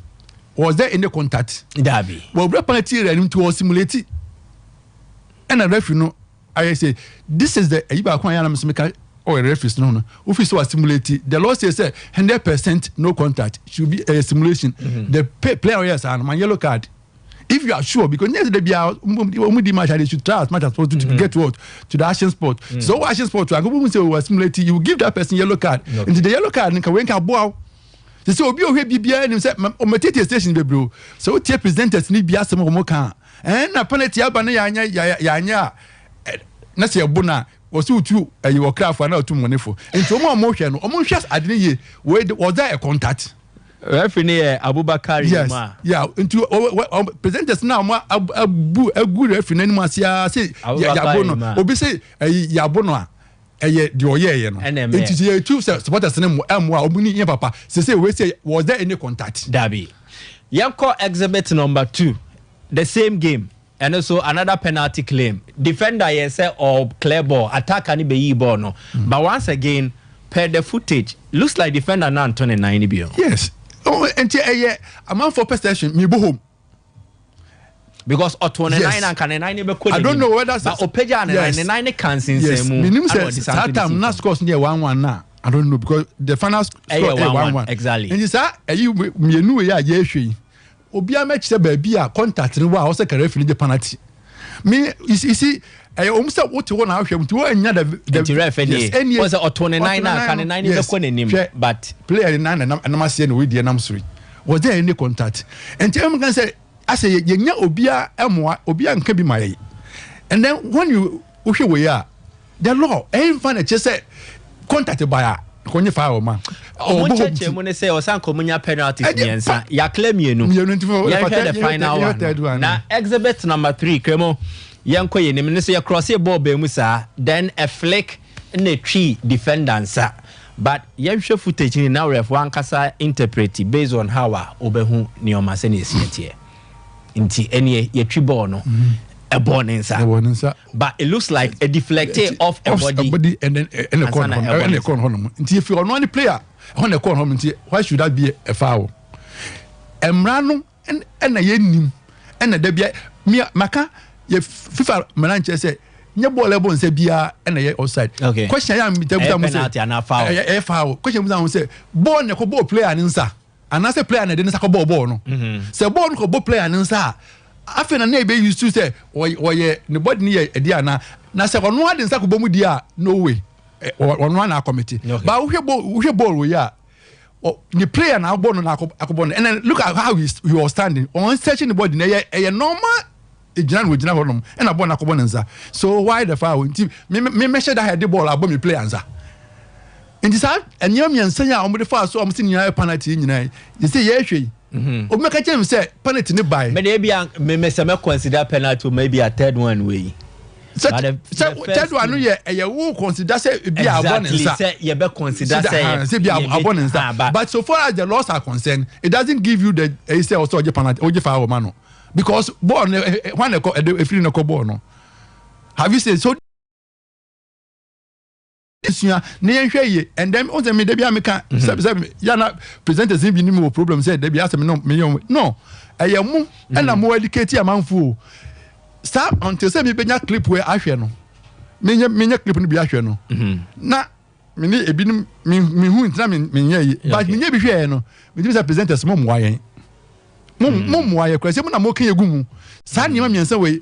was there any contact dabi well bra penalty ran to simulate and a referee no I say this is the ayiba kwan ya na msmeka or referees no office was simulate the law says 100% no contact should be a simulation the player yes and my yellow card if you are sure because next day be match they should try as much as possible to get what to the action sport so action sport to go say we simulate you give that person yellow card into the yellow card nka we can bow they say obi ohwe bibia nim say o metete station be bro so tie presenters ni bia sem o kan na penalty aba na yanya na se ebuna wo se utu ayi wo craft na otu monefo into o mo hwe no o mo hwe adene ye we was there a contact referee Abubakar ma into presenters now abu referee ni masia say yabono obi say yabono a eye de oye no into the two supporters na mo obuni yen papa say we say was there any contact dabi yanko exhibit number 2 the same game and also another penalty claim defender say or clear ball attacker ni be yi ball no but once again per the footage looks like defender na 29 bi yes and a man for possession me go home because 29 and can 9 be I don't know whether but Opeja and 99 can since minimum that time na scores near 1-1 now I don't know because the final score 1-1 exactly and you say you me nu ya ye hwe obi a match say ba bia contact ni wa o say can referee the penalty me you see say what you na hwe mtu anya the referee was 29 and can 9 be ko nanim but player 9 na ma say no we dey nam sorry was there any contact and you can say I say yenya obia emoa obia nka bi maye and then when you hwe we ya the law ain't fan say contact by konye fa o ma o cheche mo ne say o san komunya penalty miensa ya claim yenu ya the final one na exhibit number 3 kremo yanko ye nim ne say cross ball be mu sa then a flick na tree defenders but yehwe footage ni now ref wan kasa interpret based on how obehu ni o ma se na esietie nti ene ye twi ball no a ball inside but it looks like a deflected off a body and then in the corner nti if you are no player on the corner nti why should that be a foul emra no na ye nim na da bia maka ye FIFA manage say nye ball e bon say bia na ye offside question ya mi tabuta mo say penalty na foul foul question mo say ball ne ko ball player ni nsa ana say player na de nsa ko ball no say ball no ko ball player ni nsa after na be used to say or the body near Ediana. Na say on one in Sakubomu dia no way. On one committee. But we ball we are. The player now born on Akobon. And then look at how he was standing. On searching the body a normal Jan with Janabonum and a bon Akobonenza. So why the foul? Me measure that I had the ball about me play answer. In this time, and young man saying I'm the first, so I'm seeing your penalty in you. You say, yes, or make a gem say penalty nearby. Maybe I consider penalty maybe a third one way. So third one, you won't consider say be a one say you be consider say be a one but so far as the laws are concerned, it doesn't give you the say also the penalty or the foul man because born when a free no ball no. Have you said so? And then on the media make yana presenters in no problem said they be ask me no I am and I'm more educated among fool. Stop until say me benya clip where ahwe no menya clip no bi ahwe no na me ni ebi me hu ntina me nya but me nya bi hwe no me dey presenters mo moayen kwa say mo na mo kan egu mu sa nyema miensa we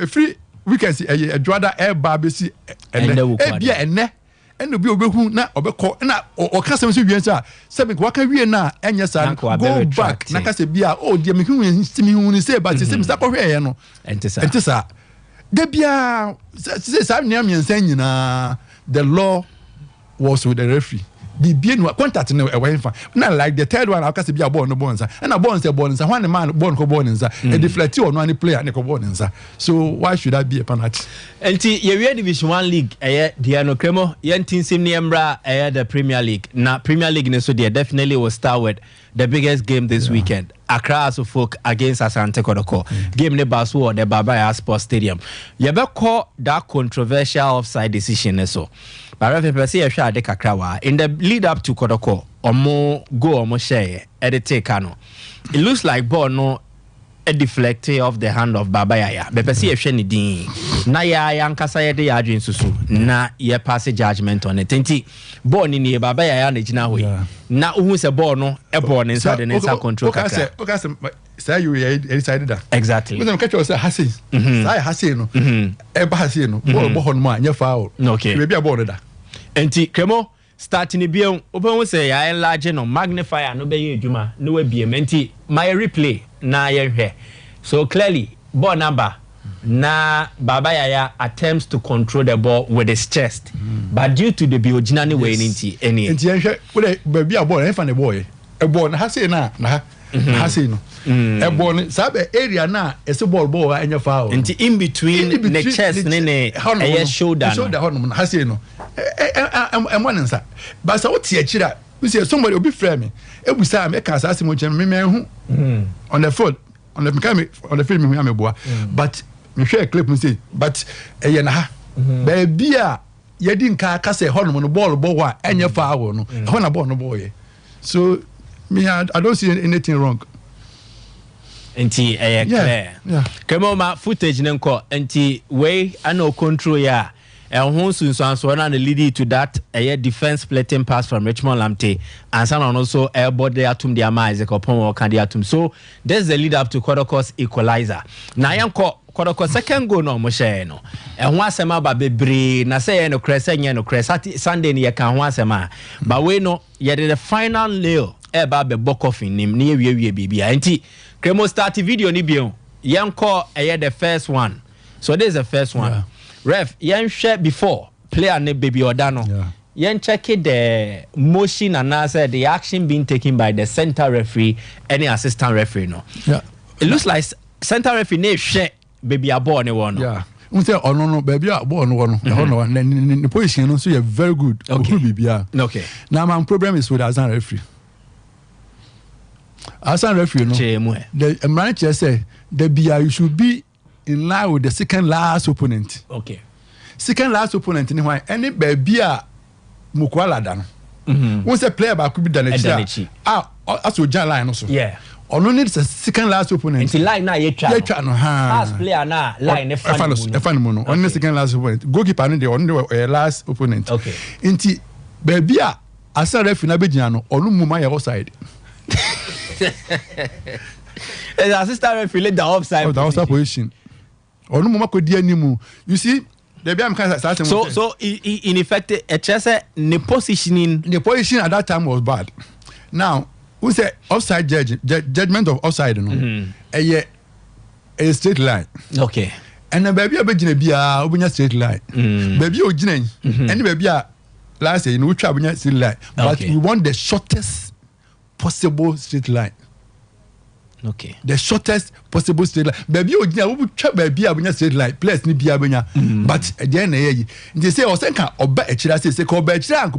free weekends a dwada air barbesi e bia enne eno bi obehu na obekọ na okasem so wian sa se me waka wie na enye sa go back na kase bia o dia me hu ni say but se me sa ko hwe ye no entesa de bia se sa nea miensa nyina the law was with the referee the no contact no e wen fa na like the third one akase bia ball no bonza na ball nsa when the man ball ko ball nsa e deflect on one player ne ko ball nsa so why should that be a penalty enti ye we division 1 league Diano Cremo yentinsim ne emra the Premier League na Premier League ne so there definitely will start with the biggest game this weekend Accra Folk against Asante Kotoko game ne baso the Baba Sports Stadium ye be call that controversial offside decision so but if you see a kakra in the lead up to Kotoko omo go omo share edit no it looks like ball no a deflect off the hand of Baba Yaya but see if any din na ya nkasa ye de adwin susu na ye pass judgment on it enti ball ni Baba Yaya na gina ho na ohun se ball no e ball inside the inside control kakra okay say you decided that exactly when catch us hasi say hasi no e ba hasi no ball no ma nya foul okay we be ball da enti Cremo starting the bill open say ya enlarge no magnifier no be adwuma no we biem enti my replay na ye hwe so clearly ball number na Baba Yaya attempts to control the ball with his chest but due to the original way enti enti ye hwe we be a ball e fa the boy e ball na hasi na hasi no e ball sabe area na ese ball anya foul enti in between the chest ne shoulder no hasi no nsa but so what here chira we say somebody obi frame me ebusa me ka asase mo chem me hu on the phone on the film me boa but me share clip me say but eye na ha ba bia ye di nka ka say hono no ball wa enye foul no ho na ball no boy so me I don't see anything wrong enti clear kemo ma footage nenko enti we ano control ya ehun sunsanso na lead to that defense splitting pass from Richmond Lamte and san also airboard there atum dia ma Isaac upon or can atum so there's the lead up to Kodoko's equalizer na yanko Kodoko second goal no mo share no ehun asema ba bebre na say no cresa nya no cresa Sunday ni ye kan ho asema ba we no ye the final nail e ba be bokoffin nim na ye wie bibia enti Cremo start video ni bion yanko the first one so this is the first one ref yen share before player ne baby odano yen check the motion and answer the action being taken by the center referee any assistant referee no it looks like center referee ne share baby abo ne one we say no baby abo no one the position no so you very good okay now my problem is with assistant referee no the manager say the BI you should be in line with the second last opponent. Okay. Second last opponent ni why any baby a mukwala da no. Once a player ba could be done aso jan line no so. Yeah. Ono need the second last opponent. Until line na ye twa no ha. Last player na line e fan mo no. Only second last opponent. Goalkeeper no dey on the last opponent. Okay. Inti baby a asa referee na be gina no onu mu ma ye offside. The assistant referee the offside. The offside position. Or no more could animu. You see, the BM can so in effect, a chess the position at that time was bad. Now, who said offside judgment of offside? No, a straight line. Okay. And the baby open a straight line. Baby Ojin, and the baby last year in which I straight line. But we want the shortest possible straight line. Okay. The shortest possible straight line. Baby Ojin, we try baby a straight line. Place ni bia benya. But at the end, they say Osenka oba echira say ko oba echira anko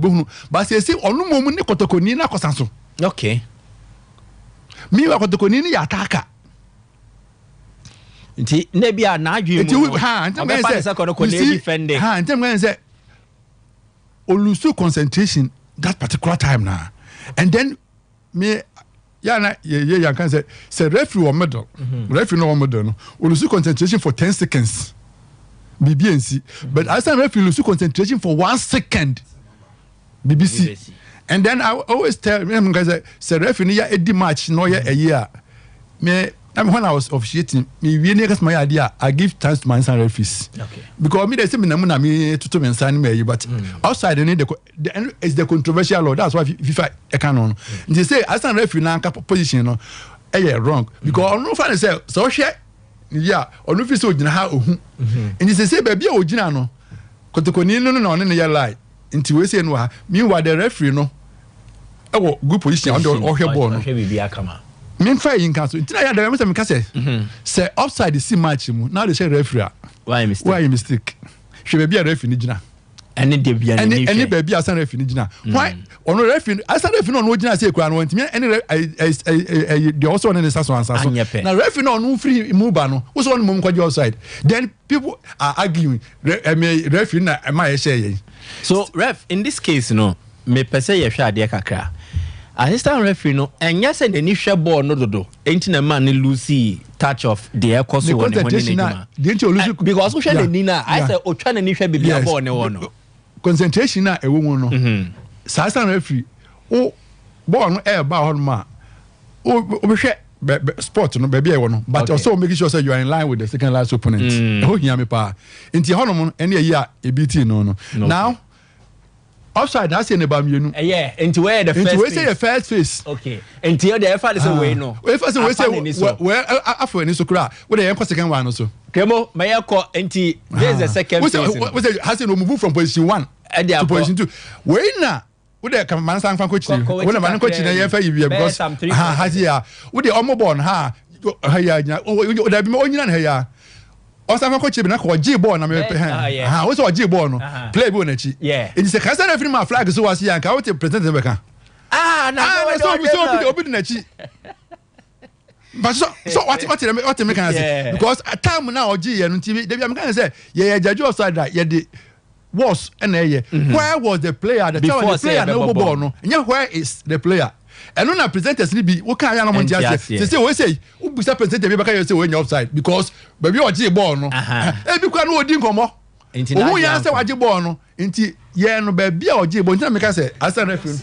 but say onu momu ni kotokoni na kosanso. Okay. Me wa kotokoni ni ataka. Nti nebia na adwemu ha nti say ko defending ha nti men say olusu concentration that particular time now and then me ya can say referee or middle referee no middle no olusu concentration for 10 seconds BBNC but as a referee olusu concentration for 1 second BBC and then I always tell them guys say referee ya edi match no ya a year me when I was officiating, my idea, I give thanks to my son referees. Okay. Because me they say me na me to me sign me, but outside it's the controversial law. That's why FIFA canon. They say as a referee na position no, wrong because on no fan say so share, yeah, on no fit so jina ha ohun. And they say baby ojina no, kotokoni no ya lie. Inti we say no ha. Meanwhile the referee no, good position on the ohwe ball no. Men fire in council. Until I had the message, say outside the sea match. Now they say referee. Why mistake? She may be a referee. Any baby as a referee. Why? On a referee, as a referee on what say, want me any the also on the Sasson. Now, referee no free move. What's one mum called outside? Then people are arguing. Referee, my say. So, ref, in this case, no, me per se, you shall dear Kakra. Assistant referee no and yes and any share ball no do ain't na man Lucy touch of the air course one because we share the nina I said o try na ni share baby ball ne one concentration na e wo no assistant referee o ball no air ba hon ma o be share sport no baby e wo no but also making sure say you are in line with the second last opponent ho hia me pa nti honom ene ya e beat no now offside that's in the bamienu. Yeah, into where the first. Into where say the first face. Okay. Into the first is way no. We first we say where after any so cry. We the second one also. Kemo, may I call anti there's the second face. We say has no move from position 1 to position 2. Where na we the can man sang fan coach. We the man coach na ye fa you because has here. We the omo born ha ya o da bi me onyina na ya. Osa coach be na ko G ball na me we so G ball no play ball na chi it is a kasa referee ma flag so was here can we present them can na so obi na chi but so what me can say because at time now OG here no TV dey be can say ye judge outside that ye the was na where was the player the player no ball no where is the player and when presenters ni bi wo kan ya no mo just say we say who be presenter be say we offside because baby o ji ball no e bi kwa no odi nkomo who ya say wa ji ball no nti ye no baby o ji ball nti me ka say asa referee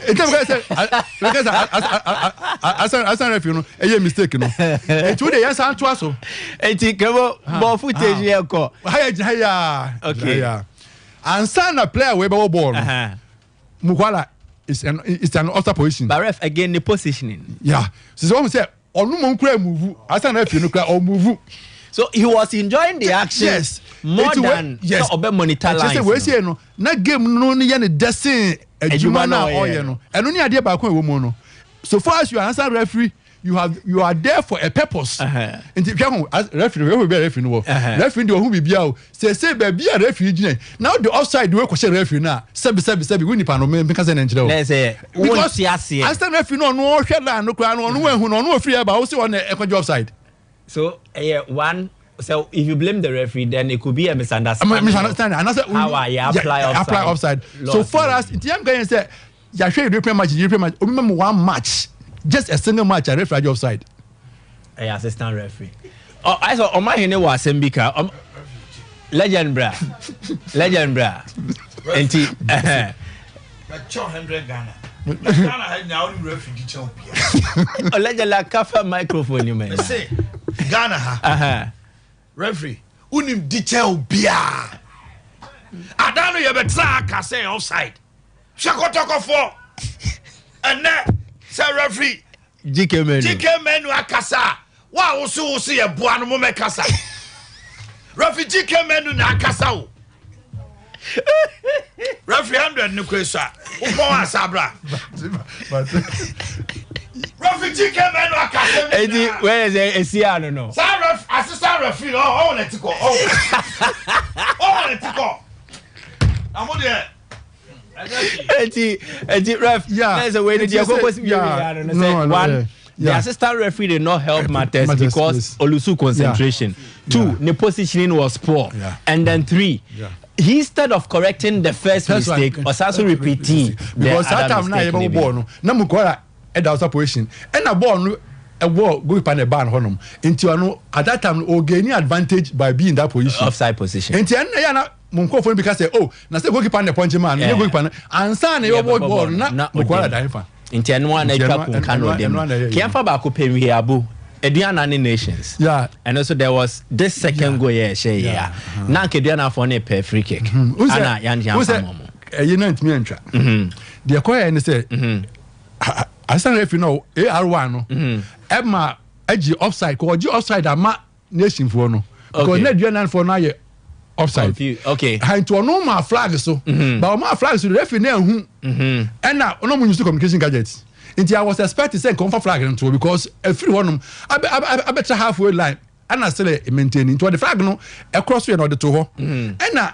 nti me ka say asa referee no e ye mistake no nti we dey yes an to aso nti kebo ball footage here ko haya okay and sign a player we be ball mukwala it's an outer position. But ref again the positioning. Yeah. So what we say, Onumon kura move. As an ref, you know, or move. So he was enjoying the action. Yes. More than obe monitor lines. We say no. Na game no ni yani dessin ejuma na oye no. Eno ni ade ba ko ewo mu no. So far as you are answer referee, you are there for a purpose. And if you referee, we will be referee no. Referee do who be bia o. Say baby a referee gina. Now the offside we question referee na. Sebi we nipa no me ka say na nchire o. Let's say because answer referee no hwe la no kra no ehu no free ba o say on e offside. So one. So if you blame the referee, then it could be a misunderstanding. And that's how I apply offside. So far as the young guy say, you show European match. Remember one match, just a single match, a referee offside. Assistant referee. Oh, I saw on my hand was Sembika. Legend bra. And 200 Ghana. Oleja la kafa microphone you man. Say Ghana ha. Referee, unim detail bia. Adano ye betra ka say offside. Shakotoko for. And say referee GK menu akasa. Wa wo so ye boa no mo mekasa. Referee GK menu na akasa o. Referee 100 no kwesa. Upon asabra. Referee GK menu akasa. Edi where is Esiano no? Sir assistant referee oh let it go. Oh let it go. I'm on there. Eti ref, there's a way that you're supposed to be. One, the assistant referee did not help matters because Olusu concentration. 2, the positioning was poor. And then 3, instead of correcting the first mistake, was also repeating because that time now you born. Now Mukola at our position and a born a war go up on a ban honum into at that time or gaining advantage by being that position offside position. And Munko because say na say goalkeeper na punch man na goalkeeper ansa na your ball na Mukola daifa nti eno na etwa kunka no dem kiamfa ba ko pemwi abu Ediana nations. Yeah. And also there was this second goal yeah. Na Ediana for a free kick. Ana yan you know me entra. The acquire and say I stand if you know AR1 no. Emma edge offside ko offside ama nation for no. Because na Ediana for na offside. Okay. Hand to a normal flag so. But my flag so the referee na hu. And now no mo use communication gadgets. I was expecting to say confirm flag into because every one I better halfway line and I still maintaining to the flag no across way no the to ho. And na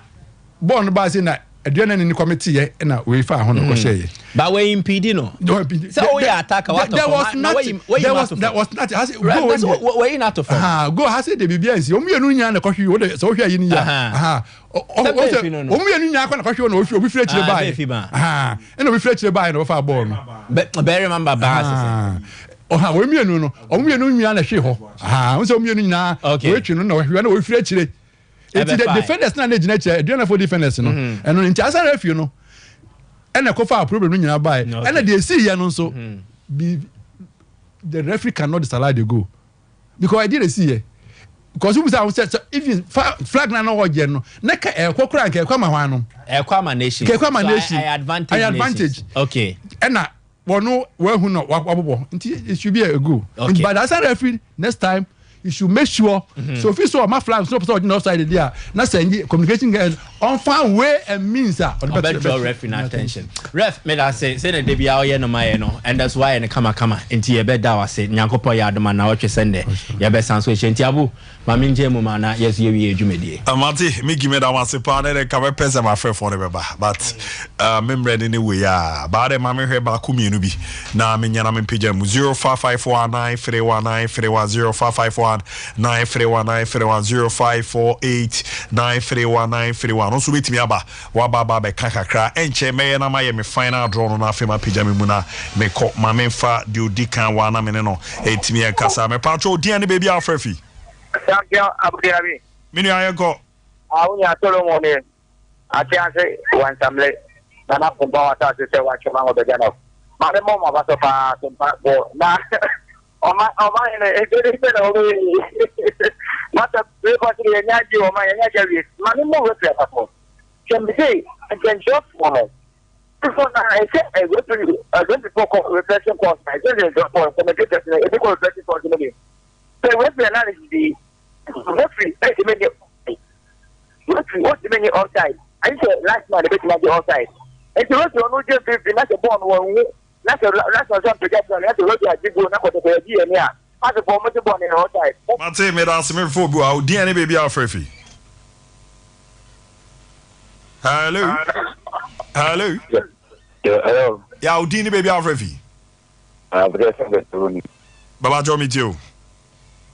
born by saying that aduane ni committee and na we fa ho no ko share. But we impede no. So we attack what there was not go where not to form. Go has the BBS. Omienu nya na ko hwe so hwe yi ni ya. Omienu nya kwa na ko hwe no obi fira chire bai. And obi fira chire bai no fa ball no. But remember Bass. Omienu no. Omienu nya na hwe ho. Unse omienu nya we twi no na hwe na obi fira chire. It's the defenders na gina chire. Do na for defenders no. And no nti asa refu no. And a cover problem in your buy. And they see here so the referee cannot disallow the goal. Because I didn't see it. Because you said if you flag na no again, neka e kwakura nke kwa mahwanu. E kwa manation. Ke kwa manation. I advantage. Okay. And na wono we hu no wabobo. It should be a goal. Okay. But as a referee next time you should make sure so if you saw my flag so outside there na send communication get on find way and means on better draw referee attention ref me that say the debia o ye no my no and that's why in kama enti ye be da wa say nyankopɔ ya adoma na wɔtwe sende ye be san so enti abu ma me nje mu ma na yes ye wi adwumedie amati me give me that one say pa na ka be person my friend for the but member ni we ya ba de ma me hwe ba ku mienu bi na me nya na me page mu 0554931331 9310548 no so betimi aba wa baba be kakakra enche me na ma ye me final draw no na afema page me mu na me ko ma me fa de odikan wa na me no etimi akasa me patro odian ne baby afrafi champion abdiabi minu ayenko awunya tolo mo ne atiase wan samle na pomba wa ta se wa choma ngo bejana ma me mo ma ba so pa Sompa bo na Oma ene ekere pena obe mata pepa kiri nyaji oma nyaji wi mani mo we pia papo chembe can shop for me so na I say I go to for reflection course I just go for communication e be ko reflection course me so we pia na di referee e me get what many outside I say last man be to outside e to no just be na the ball no that's some projection that's what you do na ko to be here near as a former to born in outside mate me da me for bu au dia ne baby afrafi hello hello ya au dia ne baby afrafi baba jo mi tio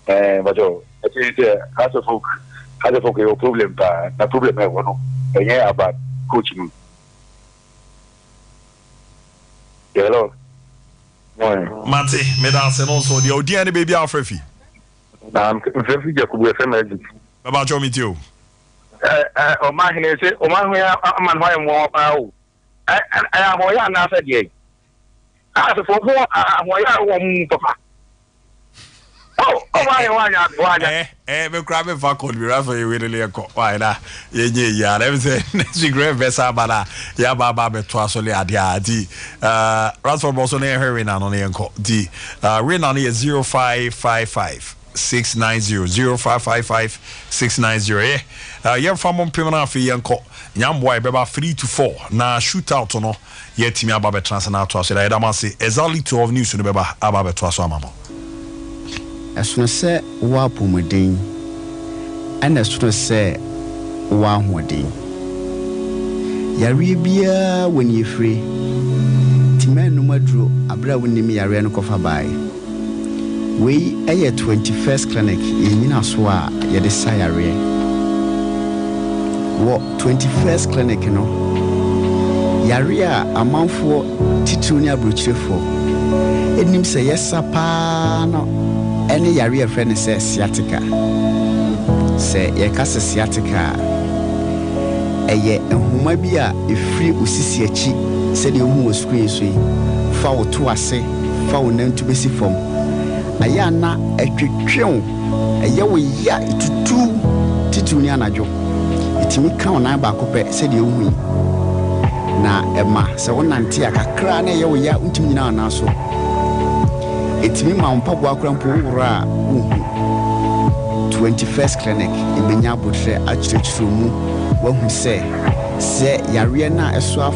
bajo ati as a folk your problem pa na problem e wono enye about coaching. Hello. Mate, me da se no so the odian baby afrafi. Mfefi je kubu FM. Baba jo mi tio. O ma hene se o ma hu ya man ho mo pa o. Ho ya na fa die. for one papa. Oh, me grab a faculty, be raffle you really a cop. Why, yeah, let me say, next week, Grave Besabada, Yababa, Betwasoli, Adiadi, Rasford Bosone, Herring on the uncle, D. Rin on here 0555 690 0555 690. You're from Pimana for Yanko, Yamboy, Beba 3 to 4. Now shoot out on yet me about transnational to us. I don't say exactly 12 news to the Beba about Twaswamamo. As soon as say wa pomodin and as soon as say wa hodin yare bia when you free timen no madro abra woni me yare no kofa bai we aye 21st clinic yina so a ye de sayare wo 21st clinic no yare a amanfo titru ni abrochirefo enim say yesa pa no any yari a friend says sciatica. Say ye cast sciatica. Eye humabia if free usisiachi said you who screen sweet. Foul to us say, foul name to be see from. Ayana a trion, a yaw ya to 2 tituniana jo. It me count na bacope said you win. Na Emma, so one antia crane yaw ya untimina na so. It's me my papa crampo 21st clinic in Benya Butre at church room. What who say yariana eswa